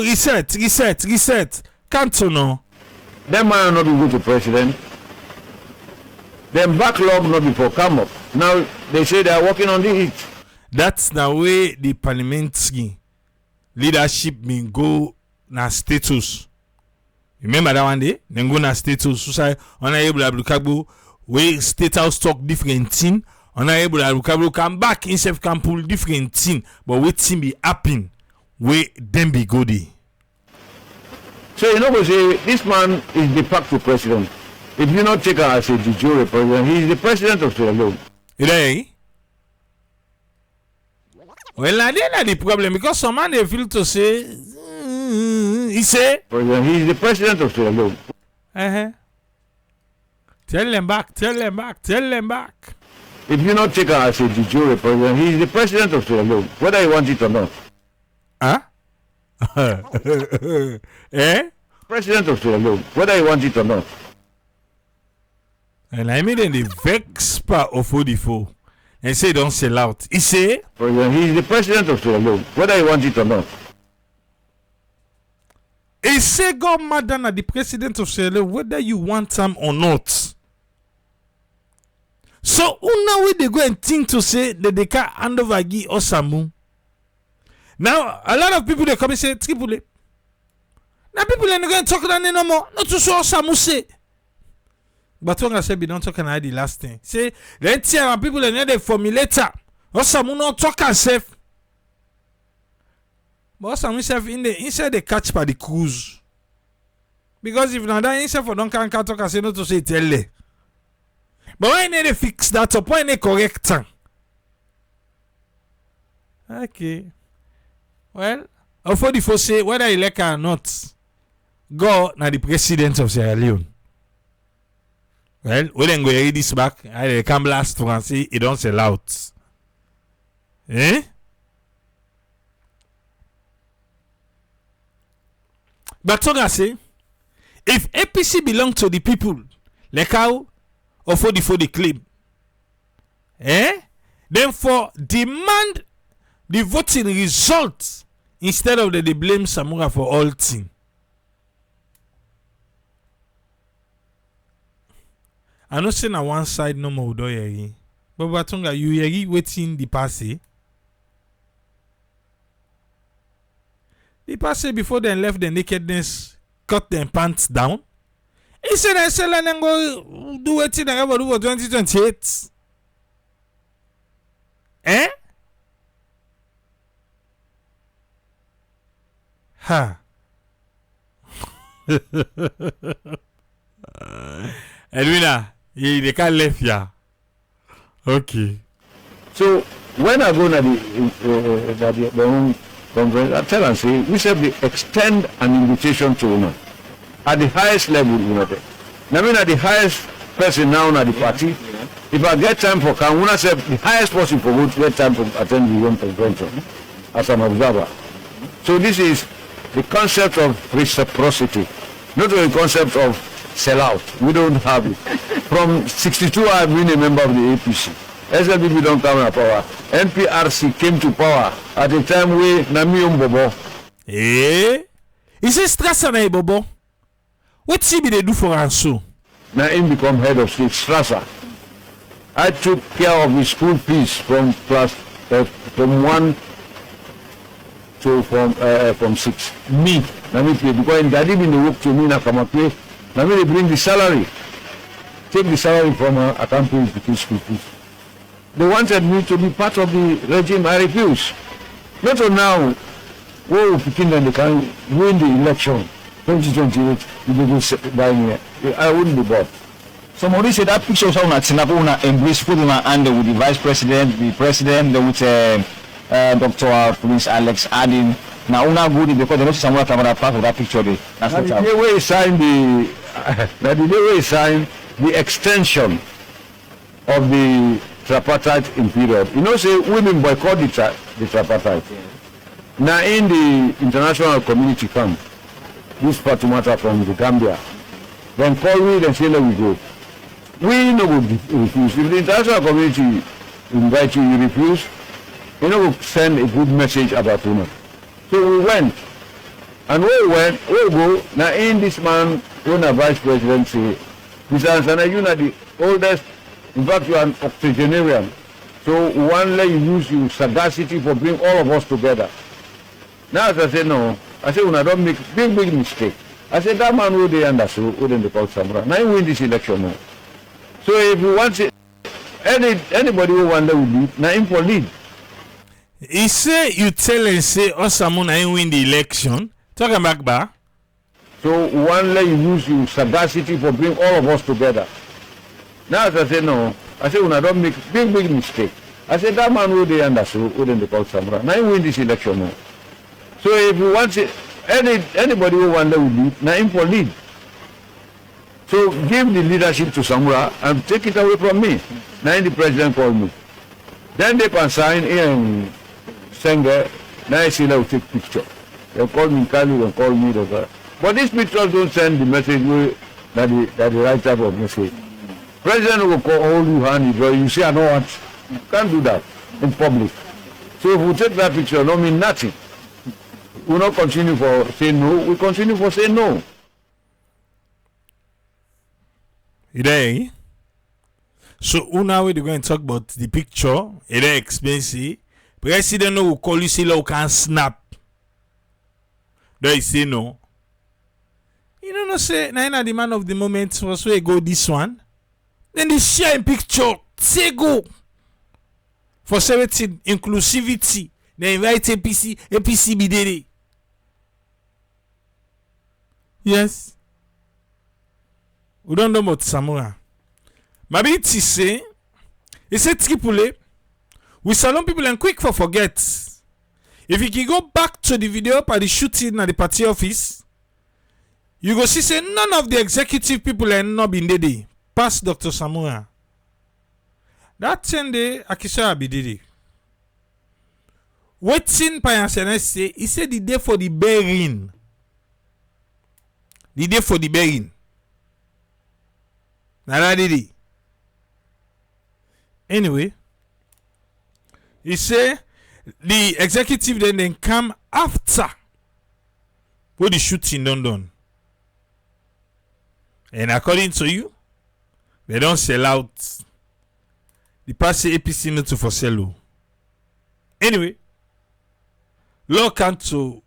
S1: reset. Can't no.
S2: Them might not be good to president. Them backlog not before come up. Now they say they are working on it.
S1: That's the way the parliamentary leadership mean go na status. Remember that one day? Then go na status. So say Honorable Abdulkabo we state house talk different thing. Honorable Abdulkabo come back himself can pull different thing. But waiting be happen. We then be goody.
S2: So you know we say this man is de facto president. If you not take her as a de jure president, he is the president of Sierra Leone.
S1: Right? Well, I didn't the problem because some man they feel to say he say
S2: president, he is the president of Sierra Leone.
S1: Tell them back.
S2: If you not take her as a de jure president, he is the president of Sierra Leone, whether you want it or not.
S1: Huh?
S2: President of Sierra Leone, whether you want it or not.
S1: And I made the vex part of Odifo and say don't sell out. He say
S2: He is the president of Sierra Leone, whether you want it or not.
S1: he say God madam at the president of Sierra Leone whether you want him or not. So una way they go and think to say that they can hand over Gi or Samu. Now a lot of people they come and say Tripoli. Now people ain't going to talk about no more. Not to show Samu say. But when I say we don't talk about the last thing. Say let's hear people and they formulate or Samu not talk herself. But Samu himself inside the catch by the cruise. Because if not that himself for don't can talk and say no to say tell it. But why need to fix that up? Why need correct? Okay. Well, for the first say whether you like or not, go na the president of Sierra Leone. Well, we then go read this back. I can blast for and say it don't sell out. Eh? But so I say, if APC belong to the people, like how or for the claim, then for demand the voting results instead of they blame Samura for all things. I know say na one side no more do yeri, but Batunga you yeri waiting the passe. The passe before they left the nakedness, cut their pants down. He said I sell and go do what I ever do for 2028. Eh? Ha. Edwina, they can't left ya. Okay.
S2: So when I go to the own conference, I tell and say, we said we extend an invitation to women at the highest level, you know. I mean, at the highest person now at the party, if I get time for Kamuna, say the highest person for would get time to attend the own convention as an observer. So this is the concept of reciprocity, not the concept of sellout. We don't have it. From 62, I've been a member of the APC. SLPP don't come to power. NPRC came to power at the time we Namium Bobo.
S1: Eh? Is it stress on Bobo? What see they do for us so?
S2: Now him become head of state, Strasser. I took care of his school fees from class from 1 to from 6. Me, now me pay because in daddy been the work to me now come up pay. Now me they bring the salary, take the salary from account to school fees. They wanted me to be part of the regime. I refused. Not so now. Whoa, Pekin and they can win the election 2028. I wouldn't be bought.
S3: Somebody said that picture of Singapore embrace food and with the vice president, the president, with Dr. Prince Alex Adin. Now, una good because they know Samura Kamara part of that picture. That's
S2: the day where he signed the extension of the Tripartite in period. You know, say women boycott the Tripartite. Yeah. Now in the international community come, this Fatumata from the Gambia, then call me and say let we go. We know we refuse. If the international community invite you, you refuse, you know, we send a good message about women. So we went. And we went, we go, now in this man, when a vice president say, Mr. Yansaneh, you are the oldest. In fact, you are an octogenarian. So one let you use your sagacity for bringing all of us together. Now as I say no, I say when I don't make big mistake. I said that man who they understood, wouldn't they call Samura. Now you win this election now. So if you want to, anybody who want to lead, now him for lead.
S1: He say you tell and say Osamu na win the election. Talking back bar.
S2: So one let you use your sagacity for bringing all of us together. Now as I say no, I say when I don't make big mistake. I said that man who they understood, wouldn't they call Samura. Now you win this election now. So if you want to, anybody who want to lead, now him for lead. So give the leadership to Samura and take it away from me. Now the president called me. Then they can sign in Senga. Now I see they will take picture. They call me Kali, they call me the But these pictures don't send the message that the right type of message. President will call all you hand, you say I don't want. You can't do that in public. So if we take that picture, no mean nothing. We not continue for say no, we continue for say no.
S1: Today, so now we're going to talk about the picture. It is expensive. President no will call you say you can snap. Then you say no. You know no say na the man of the moment was where go this one. Then they share in picture. Say go. For certain inclusivity. They invite APC BDD. Yes. We don't know about Samura. Maybe it's say, he said Tripoli, we salon people and quick for forget. If you can go back to the video by the shooting at the party office, you go see say none of the executive people are not been there. Past Dr. Samura. That 10 day, Akisha Abididi. Waiting by Yansaneh say, he said the day for the bearing. The day for the bearing. Now did he? Anyway, he say the executive then come after what the shooting done. And according to you, they don't sell out. The party APC not to for sell. Anyway, law come to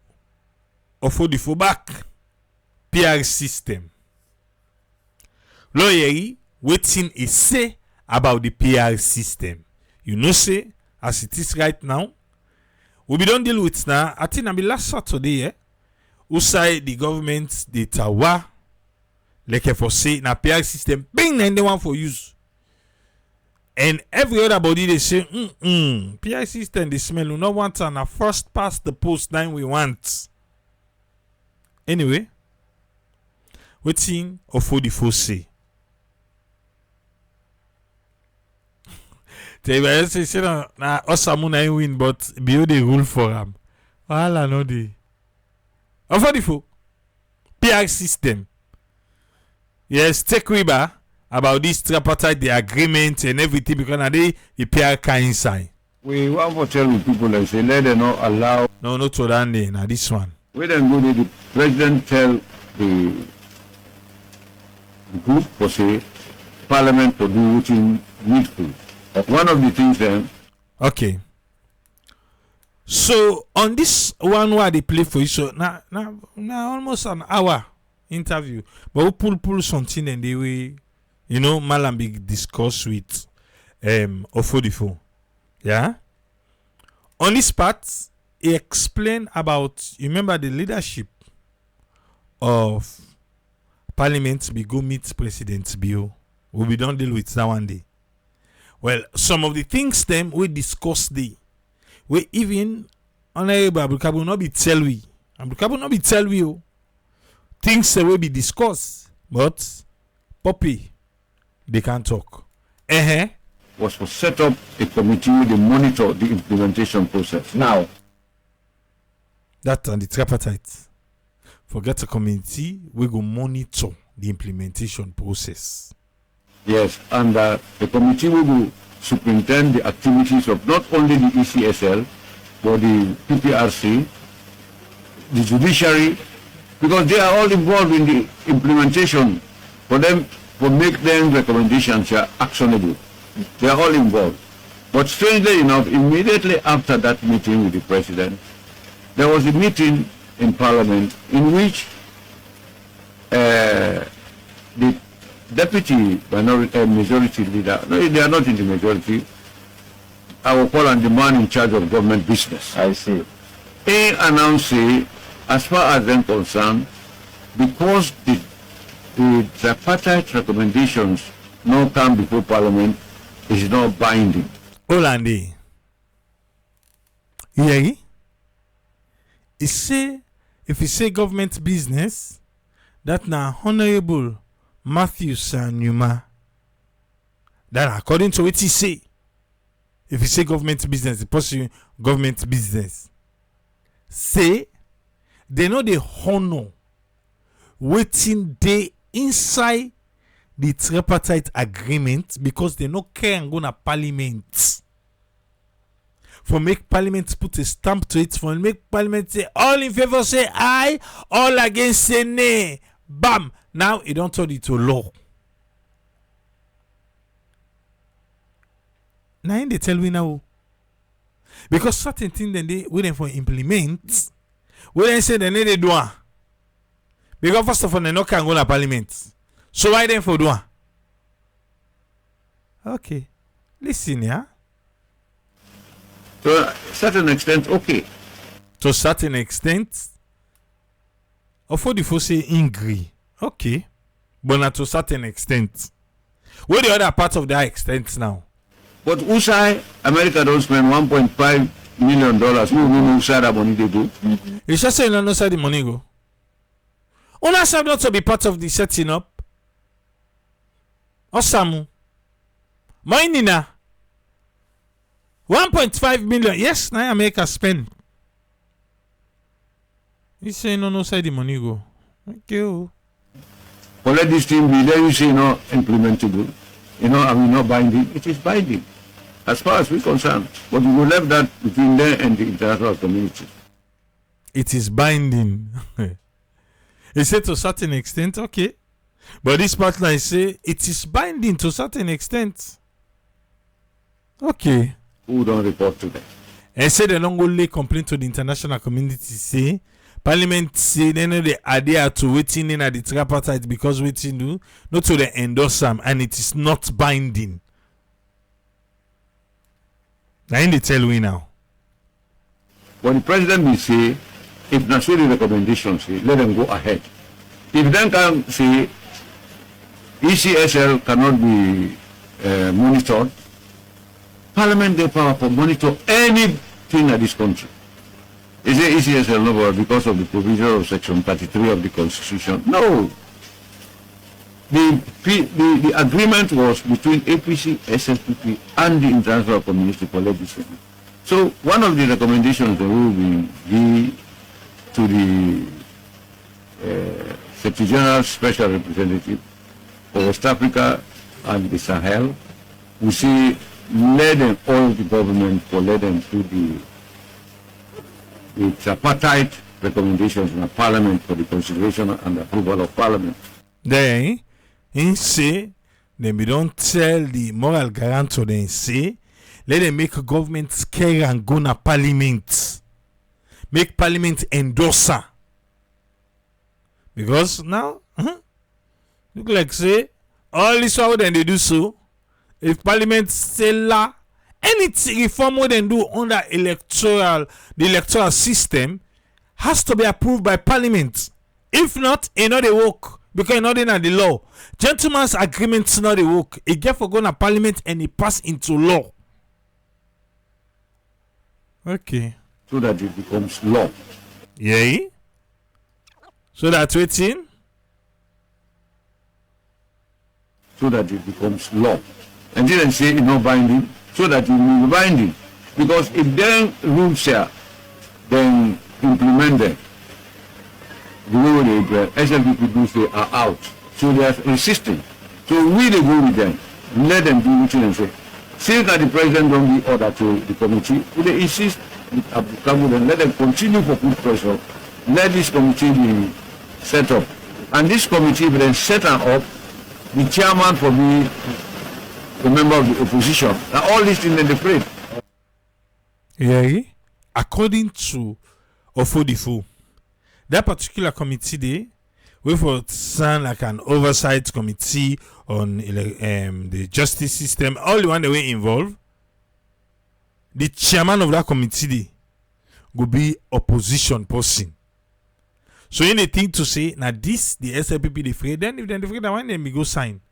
S1: offer the for back PR system. Lawyer waiting is say about the PR system. You know say as it is right now, we be don't deal with now. I think I be last Saturday, who say the government the tawa like for say na PR system being anyone for use. And every other body they say PR system they smell we not want and first past the post 9 we want. Anyway, waiting for the four say. They say na Osamu win, but be the rule for him. Wala no dey. For the four PR system. Yes, take riba about this tripartite, the agreement and everything because now the PR can inside.
S2: We want to tell people and say let them not allow.
S1: No, not to that day. Now this one.
S2: We then go to the president tell the group for say Parliament to do what is needful. One of the things then.
S1: Okay. So on this one where they play for you, so now almost an hour interview, but we pull something and they way, Malam big discuss with Ofodifo. Yeah. On this part, he explained about remember the leadership of Parliament. We go meet President Bio. We be done deal with that one day. Well, some of the things them we discuss the we even Honorable Abdulkabu will not be tell we. Abdulkabu will not be tell we things that will be discussed, but Poppy they can't talk.
S2: Was to set up a committee to monitor the implementation process. Now,
S1: that and the tripartite. Forget a committee, we go monitor the implementation process.
S2: Yes, and the committee will superintend the activities of not only the ECSL, but the PPRC, the judiciary, because they are all involved in the implementation. For make them recommendations are actionable. They are all involved. But strangely enough, immediately after that meeting with the president, there was a meeting in Parliament in which the deputy majority leader, no, they are not in the majority, I will call on the man in charge of government business.
S3: I see.
S2: He announced, as far as them concerned, because the tripartite recommendations not come before Parliament, is not binding.
S1: Olandi. Yeah. He say if you say government business, that na Honorable Matthew Sanyuma. That according to what he say, if you say government business, the person government business, say they know they honor waiting day inside the tripartite agreement because they no care and go to parliament. For make parliament put a stamp to it, for make parliament say all in favor say aye, all against say nay. Bam! Now it don't turn it to law. Now they tell we now. Because certain things then they waiting for implement. We then say they need to do. Because first of all, they no can go to parliament. So why then for do? Okay. Listen, yeah.
S2: To a certain extent, okay.
S1: To a certain extent. Or for the first say angry. Okay. But not to a certain extent. Where the other part of that extent now?
S2: But Usai, America don't spend $1.5 million. Who side that money they do?
S1: It's just saying no side the money go. Una side not to be part of the setting up. Osamu. Mine na. 1.5 million. Yes, now America spend. You say no side the money go. Okay.
S2: But let this thing be there, you say no implementable. And we not binding. It is binding, as far as we're concerned. But we will leave that between them and the international community.
S1: It is binding. He said to a certain extent, okay. But this partner say it is binding to a certain extent. Okay.
S2: Who don't report to them?
S1: And say they don't go lay complaint to the international community. Say Parliament say they know they adhere to waiting in at the tripartite because waiting do not to the endorse them, and it is not binding. Now they tell we now.
S2: When the president will say, if necessary recommendations, say, let them go ahead. If then can say ECSL cannot be monitored, Parliament they power to monitor anything in this country. Is it ECSL no because of the provision of Section 33 of the Constitution? No. The agreement was between APC, SSPP, and the international community for legislation. So one of the recommendations that will be to the Secretary General Special Representative for West Africa and the Sahel, we see let them all the government for let them to the tripartite recommendations in the Parliament for the consideration and approval of Parliament.
S1: Then he say then we don't tell the moral guarantor then say let them make government care and go na Parliament. Make Parliament endorser. Because now look like say all this how then they do so. If Parliament say la anything reform what they do under the electoral system has to be approved by Parliament. If not, it not they work because it not in the law. Gentleman's agreements not they work. It get for go to Parliament and it pass into law. Okay.
S2: So that it becomes law.
S1: Yeah. So that's waiting.
S2: So that it becomes law. And didn't say it's not binding, so that it will be binding. Because if then rules here, then implement them. The way the SLP do say are out. So they are resisting. So we they go with them. Let them do what and say. Since that the president don't give order to the committee, they insist and let them continue for put pressure. Let this committee be set up. And this committee will then set up the chairman for me. A member of the opposition. Now all these things in the plate.
S1: Yeah. According to Ofodifo, that particular committee there, we for sound like an oversight committee on the justice system, all the one that we involved, the chairman of that committee there will be opposition person. So you need thing to say now this the SLPP the free, then if they free that one then we go sign.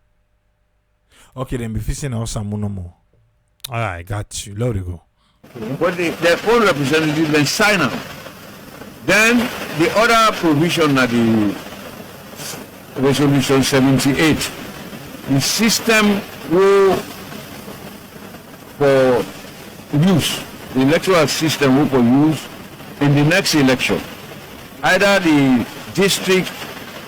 S1: Okay, then be facing our Samura more. Alright, got you. Let it go.
S2: But their own representative then sign up. Then the other provision of the resolution 78, the system will for use, the electoral system will for use in the next election. Either the district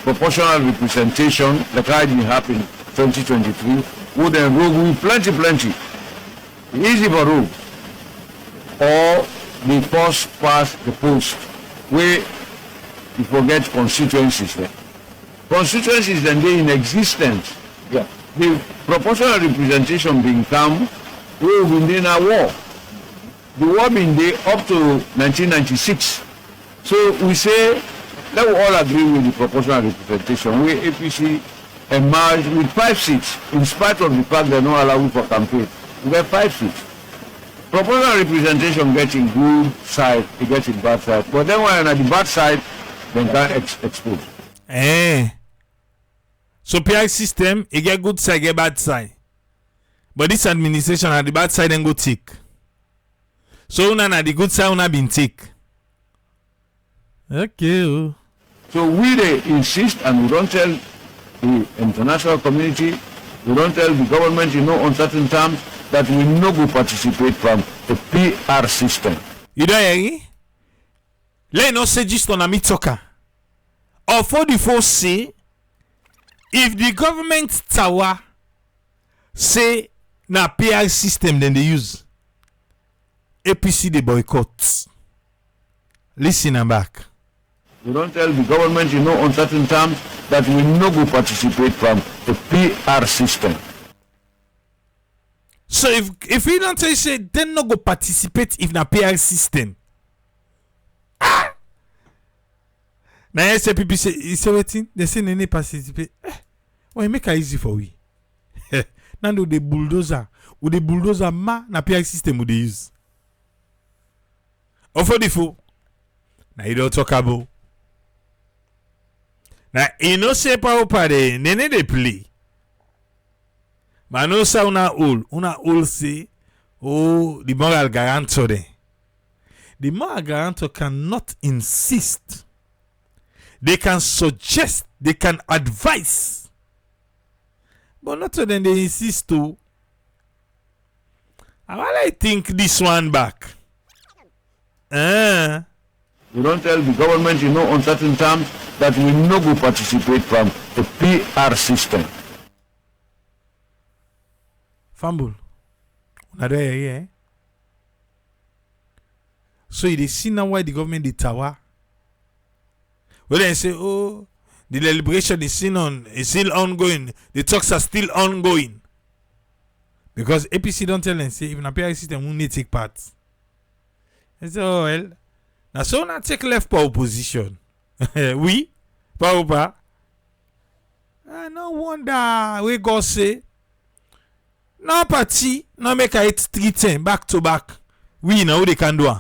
S2: proportional representation, like how it happened in 2023, would then rogue with plenty. Easy for rogue. Or the first past the post, where you forget constituencies there. Constituencies then they in existence.
S3: Yeah.
S2: The proportional representation being come, we have been in a war. The war been there up to 1996. So we say, let we all agree with the proportional representation. We APC emerged with 5 seats, in spite of the fact they don't allow for campaign. We get 5 seats. Proportional representation gets in good side, it gets in bad side. But then when on the bad side, then can't expose.
S1: So PI system, it get good side, get bad side. But this administration at the bad side then go tick. So una na the good side una been tick. Okay.
S2: So we they insist and we don't tell the international community, we don't tell the government in no uncertain terms that we no go participate from the PR system.
S1: You don't hear me? Let no say just on a mitoka. Or for the force say, if the government tower say na PR system then they use, APC they boycott. Listen and back.
S2: We don't tell the government in no uncertain terms that we no go participate from the PR system.
S1: So if we don't tell you say then no go participate if na PR system. Now I say people say waiting, they say they participate. Well, make it easy for we. Now do the bulldozer ma na PR system would they use. Or for the fool. Now you don't talk about. Now you know say power party, they play. But no say una all say, oh, the moral guarantor there. The moral guarantor cannot insist. They can suggest, they can advise. But not to them they insist to. I think this one back.
S2: We don't tell the government in no uncertain terms that we no go participate from the PR system.
S1: Fumble. Yeah. So you see now why the government the tower. Well then say, oh, the deliberation is still ongoing. The talks are still ongoing. Because APC don't tell them say if an PR system won't need take part. They say, oh well. Now so now take left for opposition. We, Paupa. No wonder we go say. No party, no make it 3-10 back to back. We know they can do.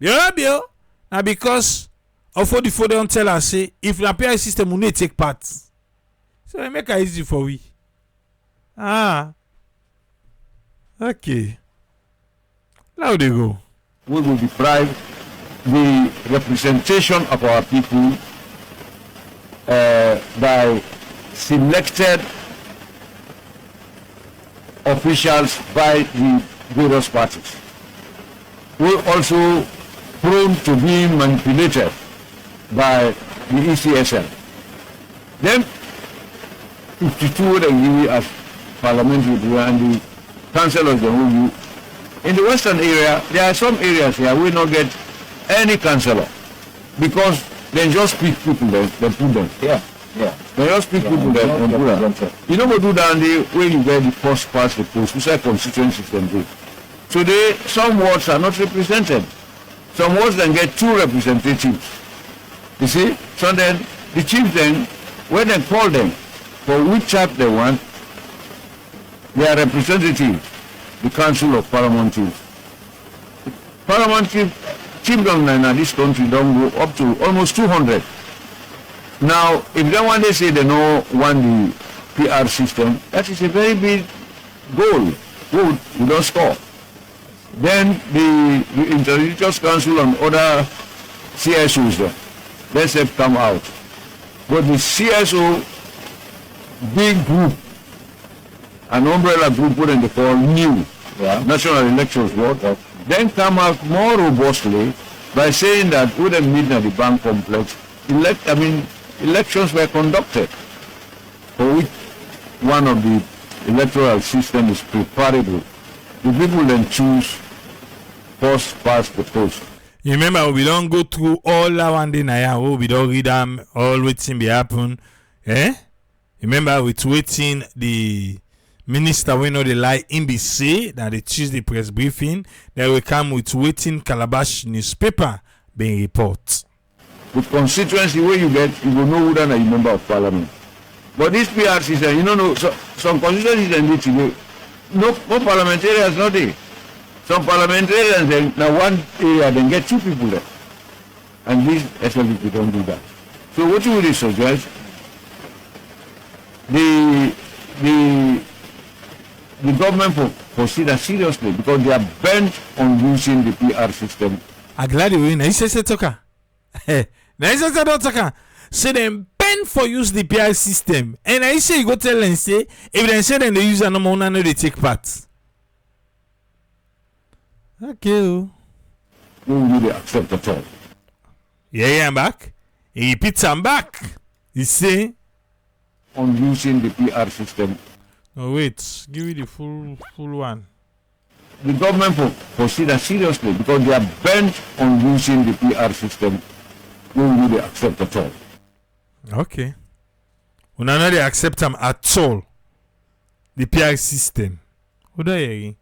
S1: Now because of what the Foday don't tell us say if the PR system will not take part. So they make it easy for we. Okay. Now they go.
S2: We will deprive the representation of our people by selected officials by the various parties. We also prone to being manipulated by the ECSL. Then 52 they give as parliamentary and the councillors they will use. In the western area, there are some areas here we not get any councillor because they just pick people there, they put them.
S3: Yeah.
S2: They just pick people there and put them. You don't go do that when you get the first past the post, which are constituencies can do. Today, some wards are not represented. Some wards then get 2 representatives. You see? So then the chiefs then, when they call them for which chap they want, their representatives, the Council of Paramount Chiefs. Paramount chiefdom in this country don't go up to almost 200. Now, if they want to say they don't want the PR system, that is a very big goal. Good, you don't score. Then the Interreligious Council and other CSOs there, let's have come out. But the CSO big group, an umbrella group what they call NEW, National Elections Board, then come out more robustly by saying that we don't meet at the bank complex, elections were conducted, for which one of the electoral system is preferable. The people then choose first past the post.
S1: You remember we don't go through all that one day now. We don't read them all waiting be happen. Eh? Remember with waiting the minister we know the lie in be say that they choose the press briefing. They will come with waiting Calabash newspaper being report.
S2: With constituency where you get, you will know who than a member of parliament. But this PR system, you know, some constituencies and need to know. No parliamentarians not there. Some parliamentarians then now one area then get 2 people there. And these SLP don't do that. So what you would suggest? The government proceed seriously because they are bent on using the PR system.
S1: I'm glad you win. I say talker. Now say don't talker. Say them bent for use the PR system. And I say you go tell and say if they say then they use no more no they take part. Okay.
S2: Who will they accept at all?
S1: Yeah, I'm back. He repeats I'm back. He say
S2: on using the PR system.
S1: No wait, give me the full one.
S2: The government proceed seriously because they are bent on using the PR system. Who will they accept at all?
S1: Okay. We not they accept them at all. The PR system. Who do you?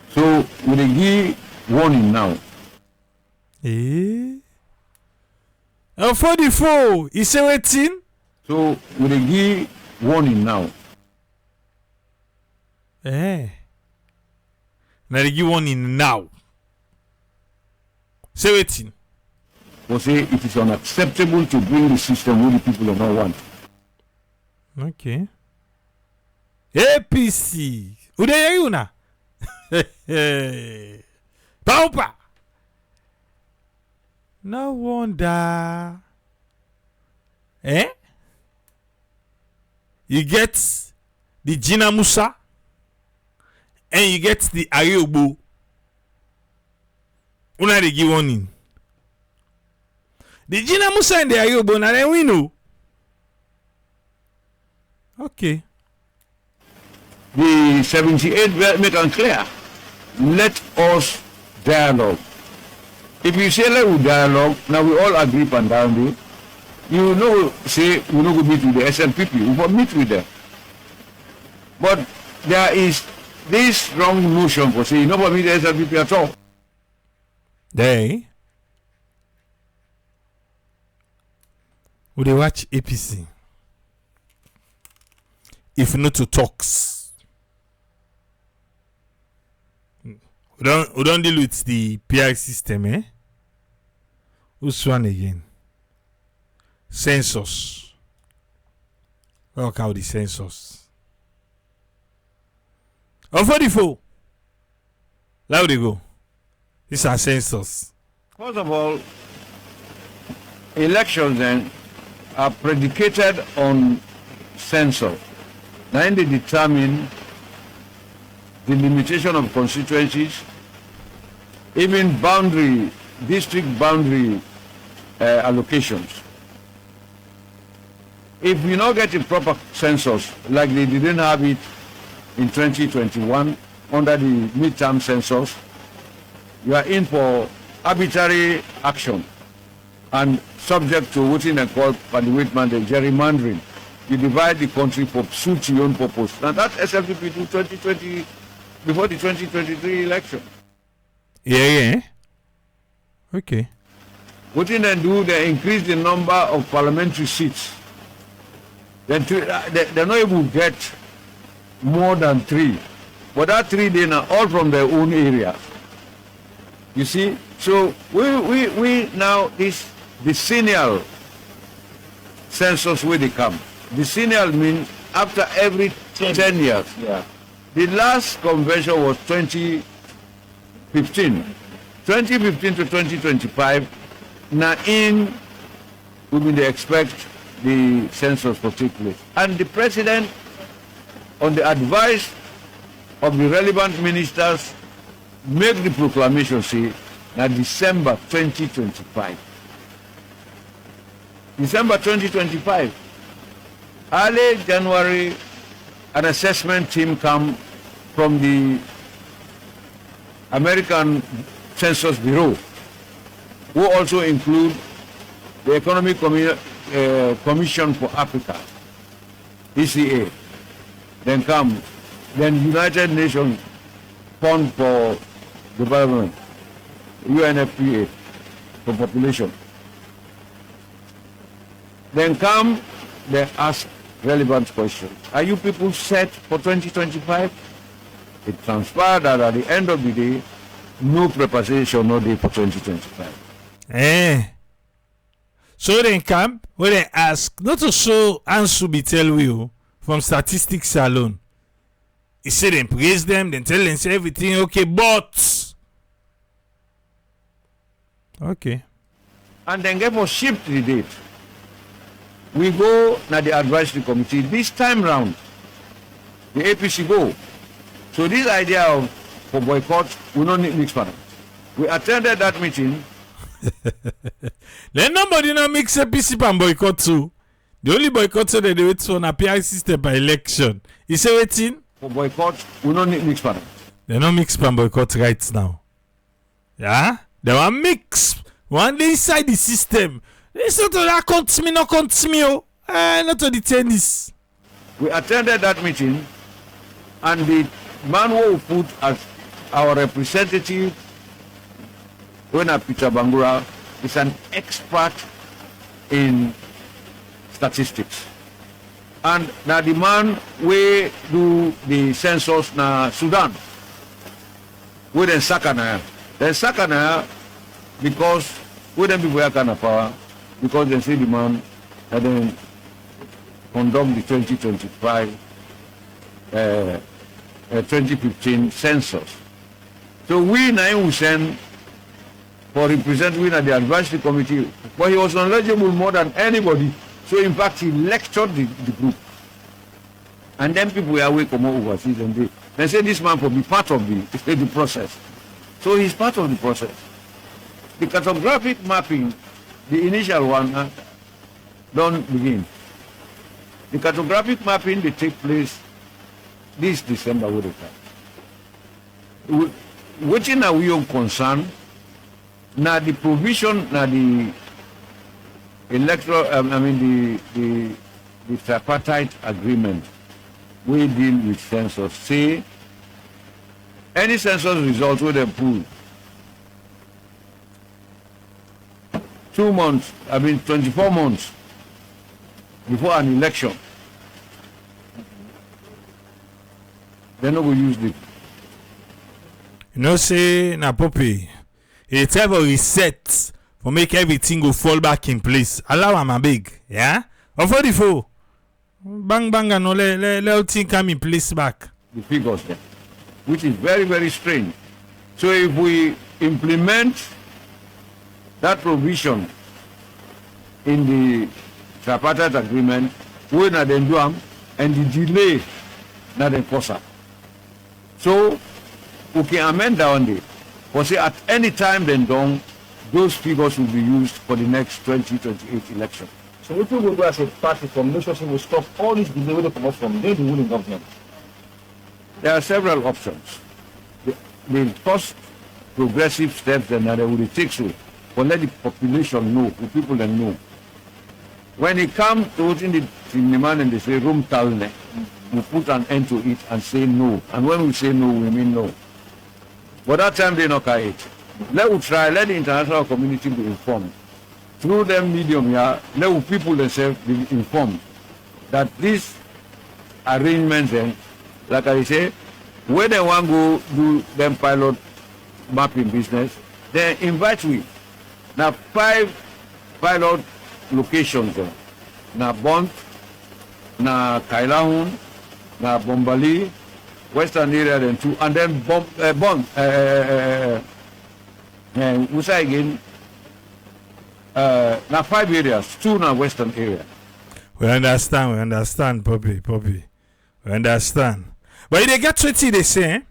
S2: So will they give warning now?
S1: Oh, 44. Is it waiting?
S2: So will they give warning now?
S1: Now they give warning now. Say waiting.
S2: Or say it is unacceptable to bring the system where the people do not want.
S1: Okay. APC. Who do you now? Paupa. No wonder. You get the Gina Musa and you get the Ariobo. Una they give warning. The Gina Musa and the Ariobo now then we know. Okay.
S2: The 78 make it clear. Let us dialogue. If you say let us dialogue, now we all agree upon down there. You know, say we no go meet with the SLPP. We will meet with them. But there is this wrong notion for saying nobody meet the SLPP at all.
S1: Would they watch APC? If not to talks. We don't deal with the PR system, Who's one again? Census. Work out the census. On 44. How they go? These are census.
S2: First of all, elections then are predicated on census. Then they determine the limitation of constituencies, even district boundary allocations. If we not get a proper census, like they didn't have it in 2021 under the midterm census, you are in for arbitrary action and subject to what they call by the weight mandate gerrymandering. You divide the country for suit your own purpose. Now that SLPP do 2020 before the 2023 election.
S1: Yeah. Okay.
S2: What they do, they increase the number of parliamentary seats. Then they're not able to get more than 3. But that 3 they are all from their own area. You see? So we now this decennial census where they come. Decennial means after every 10 years.
S3: Yeah.
S2: The last convention was 2015. 2015 to 2025. Now we will expect the census to take place. And the president, on the advice of the relevant ministers, make the proclamation say that December 2025. December 2025. Early January, an assessment team come from the American Census Bureau, who also include the Economic Commission for Africa, ECA, then United Nations Fund for Development, UNFPA, for population. Then they ask relevant questions. Are you people set for 2025? It transpired that at the end of the day, no preparation, no day for 2025.
S1: So then come, when they ask, not to show answer be tell you from statistics alone. He said then praise them, then tell them say everything okay, but okay.
S2: And then get for shift the date. We go na the advisory committee. This time round, the APC go. So this idea of for boycott, we don't need mixed parliament. We attended that meeting.
S1: Then nobody no mix APC and boycott too. The only boycott so that they wait for an PI system by election. You say waiting?
S2: For boycott, we don't need mixed parliament.
S1: They no mix pan boycott right now. Yeah? They want mix. One day inside the system. It's not to that continue, not continue. Not to the tennis.
S2: We attended that meeting, and the man who put as our representative, when Peter Bangura, is an expert in statistics. And now the man we do the census na Sudan, we then Sakana. Then Sakana, because we then people have kind of power, because they say the man and then conduct the 2025 2015 census. So we now we send for representing at the advisory committee, but he was knowledgeable more than anybody. So in fact he lectured the group. And then people were away from overseas and they say this man will be part of the process. So he's part of the process. The cartographic mapping, the initial one, don't begin. The cartographic mapping they take place this December with the time. Waiting are we on concern now the provision now the electoral the tripartite agreement we deal with census say any census results will they pull 2 months 24 months before an election, they no go use it.
S1: You know say na Poppy, a type of reset for make everything go fall back in place. Allow am a big, yeah? Or for the foe. Bang bang and let everything come in place back.
S2: The figures there, which is very, very strange. So if we implement that provision in the tripartite agreement, we na then do am, and the delay na then cause am. So we can amend down there. But say at any time then done, those figures will be used for the next 2028 election.
S3: So what we will do as a party from make sure we will stop all these delay will come up from the ruling government.
S2: There are several options. The first progressive steps then they will take so, but let the population know, the people then know. When it comes to the man and they say room talne, we put an end to it and say no. And when we say no, we mean no. But that time they not care it. Let us try, let the international community be informed. Through them medium here, let people themselves be informed that these arrangements then, like I say, when they want to go do them pilot mapping business, they invite we. Now 5 pilot locations there. Na Bont, na Kailahun, na Bombali, Western area then 2, and then Bont, Musa again, na 5 areas, 2 na Western area.
S1: We understand, Poppy. We understand. But they get 20, they say,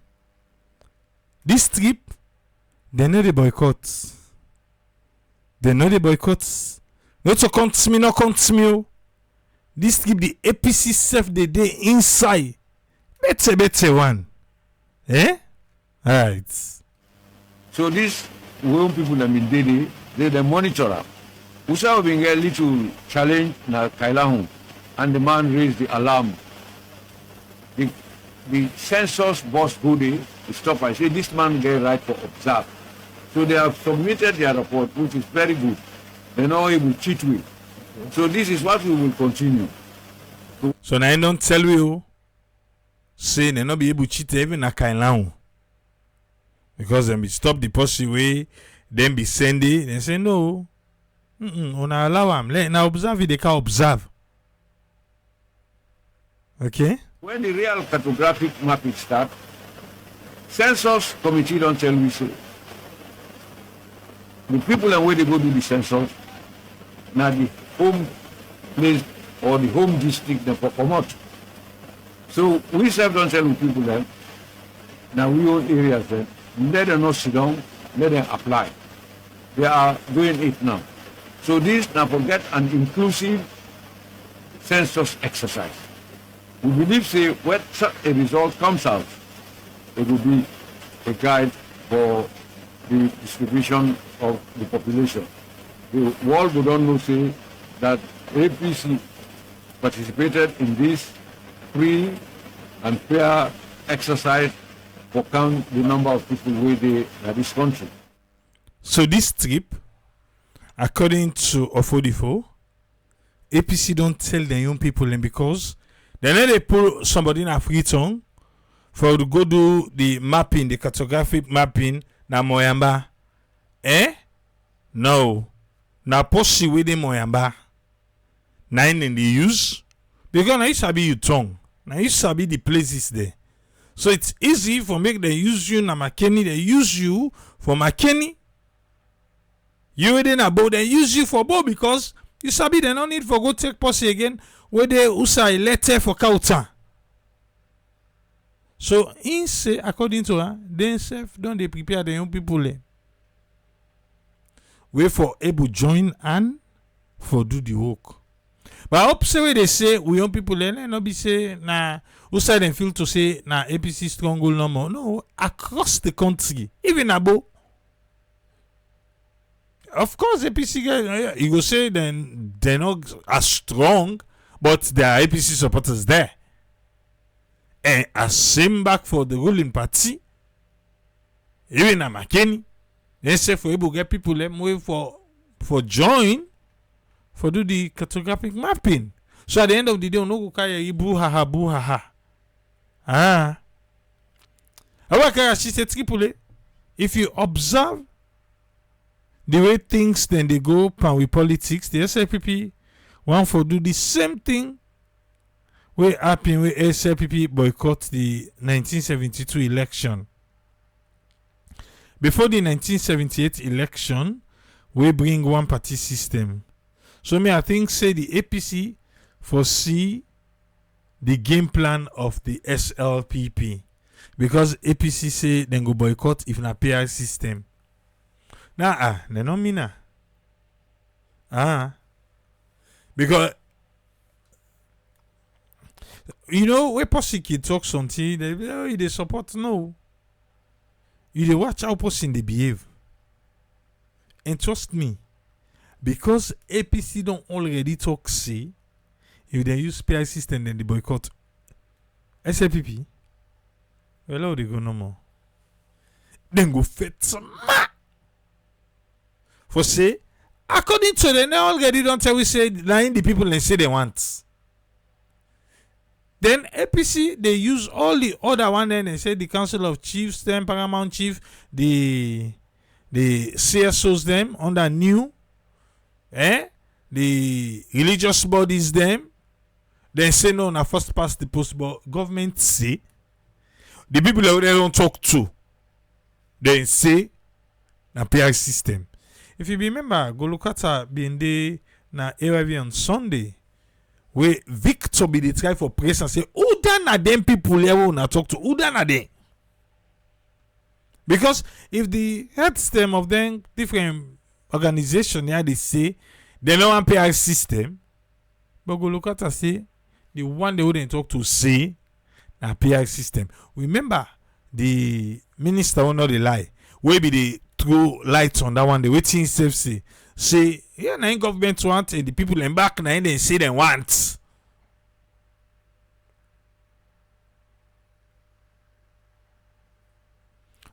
S1: this trip, they know the boycotts. Not No to continue, no continue. This keep the APC self the day inside. Better one. Eh? Alright.
S2: So this when people have been daily, they monitor up. Usa have been a little challenge na Kailahun, and the man raised the alarm. The census boss Foday stop and say this man get right for observe. So they have submitted their report, which is very good. They know he will cheat with. So this is what we will continue.
S1: So now I don't tell you, say they not be able to cheat even na Kailahun. Because then we stop the policy way, then be sending, they say no. On allow them. Let now observe it, they can observe. Okay?
S2: When the real cartographic mapping starts, census committee don't tell me so. The people and where they go do the census, now the home place or the home district they come out. So we self don't tell the people then, now we own areas then, let them not sit down, let them apply. They are doing it now. So this now forget an inclusive census exercise. We believe say when such a result comes out, it will be a guide for the distribution of the population. The world would not know say that APC participated in this free and fair exercise for count the number of people within this country.
S1: So this trip, according to Ofodifo, APC don't tell the young people and because then they pull somebody in a free tongue for to go do the mapping, the cartographic mapping na Moyamba. Eh? No. Na posi within Moyamba. Nine in the use. Because now you sabi your tongue. Now you sabi the places there. So it's easy for make them use you na Makeni. They use you for Makeni. You within a boat, they use you for boat because you sabi they don't need for go take posi again. Where they usa a letter for Kauta. So in say according to her, themselves don't they prepare the young people wait for able join and for do the work. But I hope say they say we young people not be say na usa them feel to say na APC stronghold no more. No, across the country, even abo. Of course APC guys, you go say then they're not as strong. But there are APC supporters there. And as same back for the ruling party, even a Makeni, they say for able get people them way for join for do the cartographic mapping. So at the end of the day, no go carry boo ha ha. Ah. She said triple. If you observe the way things then they go pan with politics, the SLPP one for do the same thing we happen with SLPP boycott the 1972 election. Before the 1978 election, we bring one party system. So me I think say the APC foresee the game plan of the SLPP because APC say then go boycott if na PR system. Nah they don't mean because you know where Posse kid talk something they support no. You watch how Posse they behave. And trust me, because APC don't already talk say if they use PI system then they boycott SLPP. Well how they go no more. Then go fit some for say according to them, they already don't tell we say lying the people and say they want. Then APC they use all the other one then they say the Council of Chiefs, them Paramount Chief, the CSOs them under new, the religious bodies them. Then say no, na first past the post, but government say the people that they don't talk to, then say na PR system. If you remember, go look at being there na arrive on Sunday, where Victor be the try for press and say, who done are them people here who na talk to? Who done are they? Because if the head stem of them different organization here they say They know one PR system. But go look at say the one they wouldn't talk to say a PR system. Remember the minister will not lie. We be the throw lights on that one. The waiting safe say yeah, now government want the people embark now they say they want.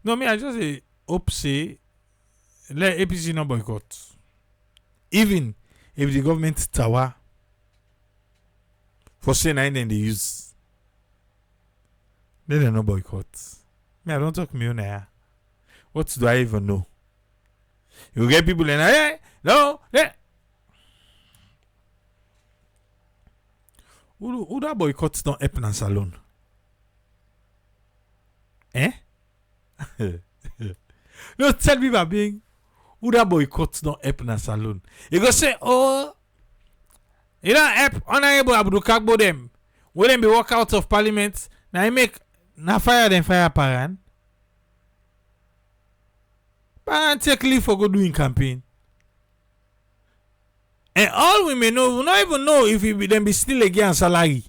S1: No, me I just hope say let APC not boycott. Even if the government tower for saying nine then they use, then they no boycott. Me I don't talk me on here. What do I even know? You get people in hey, no, hey. Who that boycott don't happen as alone? Eh? No, tell me about being who that boycott don't happen as alone. You go say, oh, you don't help Honorable Abdul Kagbo them. Will them be walk out of parliament? Now you make na fire them fire Paran. Paran take leave for go doing campaign. And all we may know, we don't even know if them be still against salary.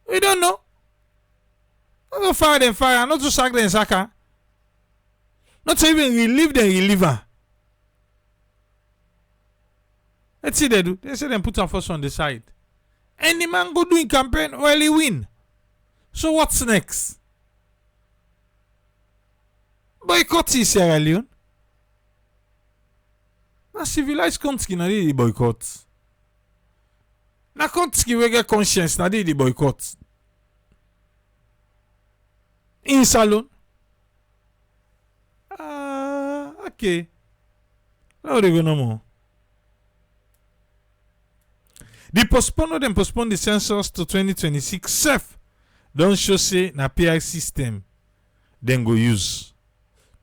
S1: We don't know. Not to fire them fire, not to sack them sacker. Not to even relieve them reliever. Let's see they do. They say them put a force on the side. And the man go doing campaign while he win. So what's next? Boycott is Sierra Leone. Na civilized country na the boycott. Na country we get conscience na the boycott. In salon. Okay. Now they go no more. The postpone the census to 2026 self don't show say na PI system then go use.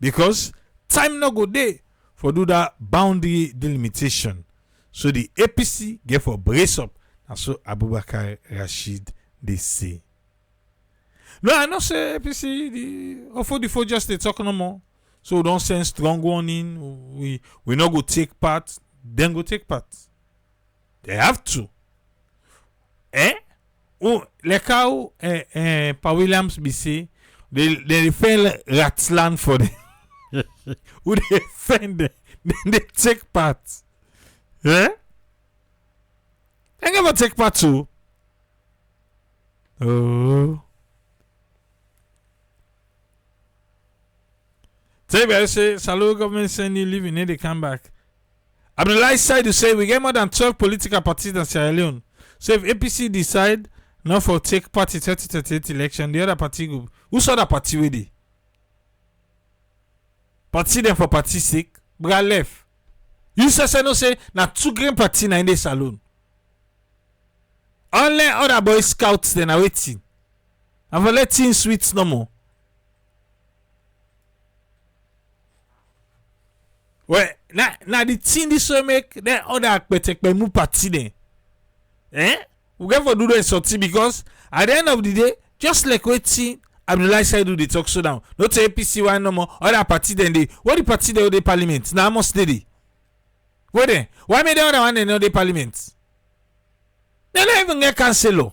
S1: Because time no go there for do that boundary delimitation. So the APC get for brace up. And so Abubakar Rashid they say. No, I not say APC the just they talk no more. So don't send strong warning. We not go take part. Then go take part. They have to. Oh, like how Pa Williams be say they defend Ratsland for them. Who they defend them, then they take part. They never take part too. Oh. Tell me, say, Salou government send you leaving, then they come back. Abdullahi side to say we get more than 12 political parties in Sierra Leone. So if APC decide not for take part in 2038 election, the other party go. Who's other party with it? Party them for party sake, bra left. You say no say na two green party na in the saloon. Only other boy scouts then are waiting. And for letting sweets no more. Well, na the thing this way make then other akpetekpe move party then. We get for do the sortie because at the end of the day, just like waiting, Abdullahi said do the talk so down. Not to APC one no more. Other party then they what the party they the parliament. Now must steady. What then? Why made the other one they know the parliament? They don't even get councillor.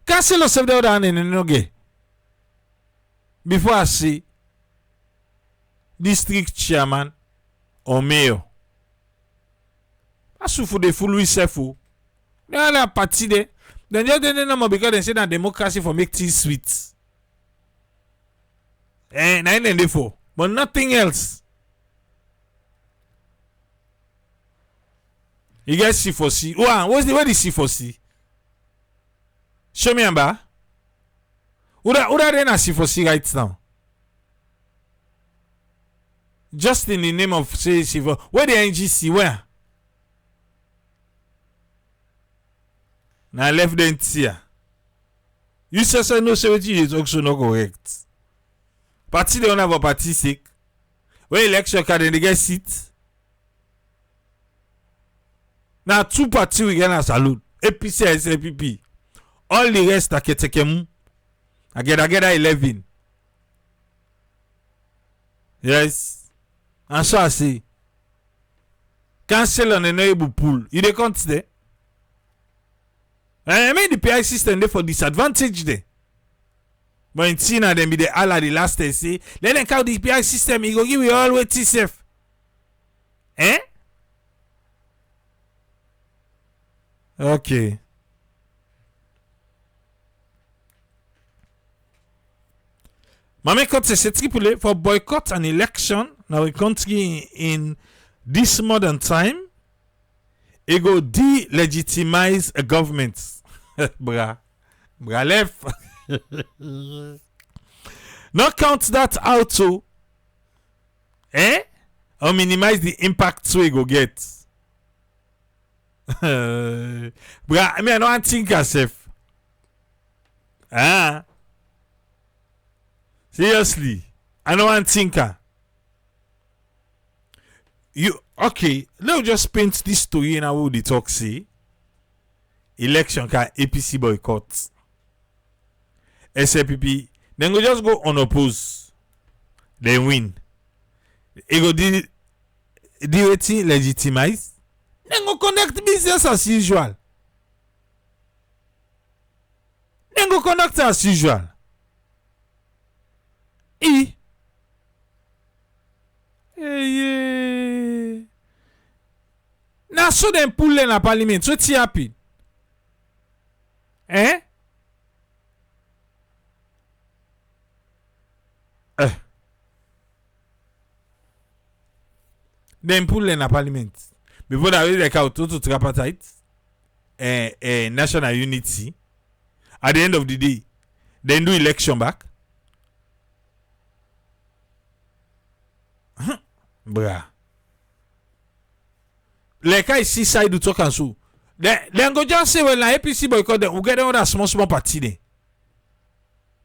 S1: Councillor save the other one and they no get. Before I see district chairman or mayor. As for the full self. They are party there. Then just they no more because they say that democracy for make things sweet. And then for, but nothing else. You guys see for C. What's the where is C for C? Show me Amba. Who are C for C right now? Just in the name of say C for where the NGC where? Now left them here. You say no say what is also not correct. Party they don't have a party sake. When election card they get seat. Now two party we get a salute. APC and SAPP. All the rest are ketekemu. I get 11. Yes. And so I say. cancel on a able pool. You dey count there. I mean the PI system there for disadvantage there. But in China, them be the Allah the last day say, let them count the PI system, he go give you all way safe. Eh? Okay. Mame Kote se triple for boycott an election now a country in this modern time. It go delegitimize a government. Bra left. Not count that out too. Or minimize the impact we go get. Bra, I mean I don't think yourself. Seriously, I don't want thinker. You okay? Let's just paint this story in how the talk say. Election can APC boycott. SLPP then go just go unopposed. Then win. It go legitimize. Then go conduct business as usual. Then go conduct as usual. Now so them pull in a parliament. So ti happy. Then pull in a parliament. Before that, we like out to Tripartite, national unity. At the end of the day, then do election back. Bruh. Like I see side to talk and so. Then go just say, well, la APC boycott them, we get another small party then.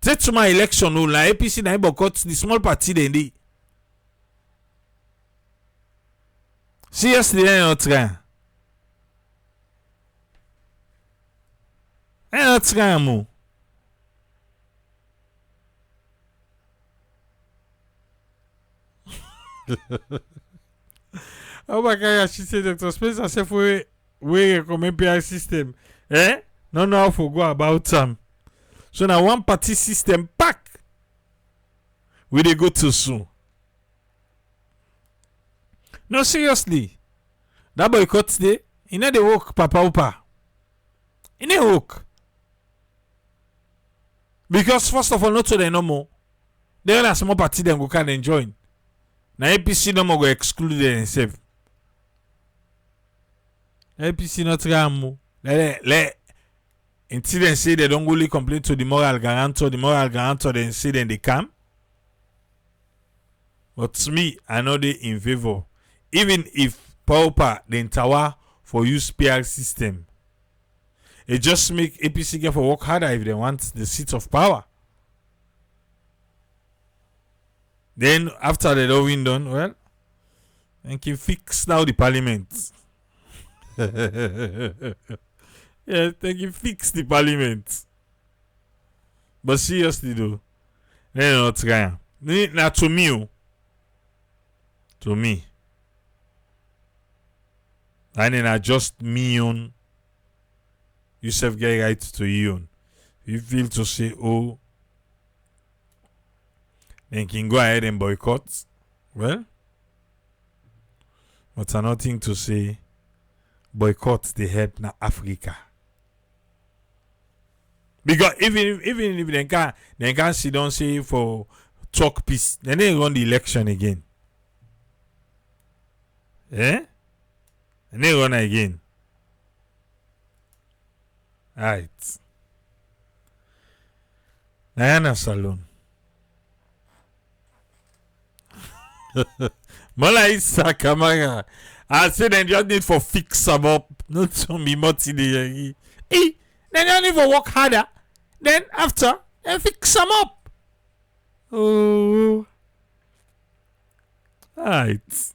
S1: Take to my election, no, la APC na boycott the small party then. Seriously, I not trying. I not trying more. Oh my God, she said Dr. Spencer said we recommend PI system. No know how to go about So now one party system back. We they go too soon. No, seriously. That boycott today, you know they work papa upa. You know work. Because first of all, not so they no more. They are a small party then go can enjoy. Now APC no more go exclude themselves. APC not ram. Let until they say they don't really complain to the moral guarantor. The moral guarantor then say then they come. But to me, I know they in favor. Even if pauper the entire for use PR system, it just make APC get for work harder if they want the seat of power. Then after the win done, well, they can fix now the parliament. Yeah, they can fix the parliament. But seriously though, they're not trying. Now to me, and then I just me on. You self get right to you on. You feel to say, oh, then can go ahead and boycott. Well, but another thing to say, boycott the head na Africa. Because even if they can sit down say for talk peace, then they run the election again. And they run again. Alright. Diana Salon. Samura Kamara. I said they just need for fix them up. Not to be motivated. Then you need for work harder. Then after, they fix them up. Oh. Alright.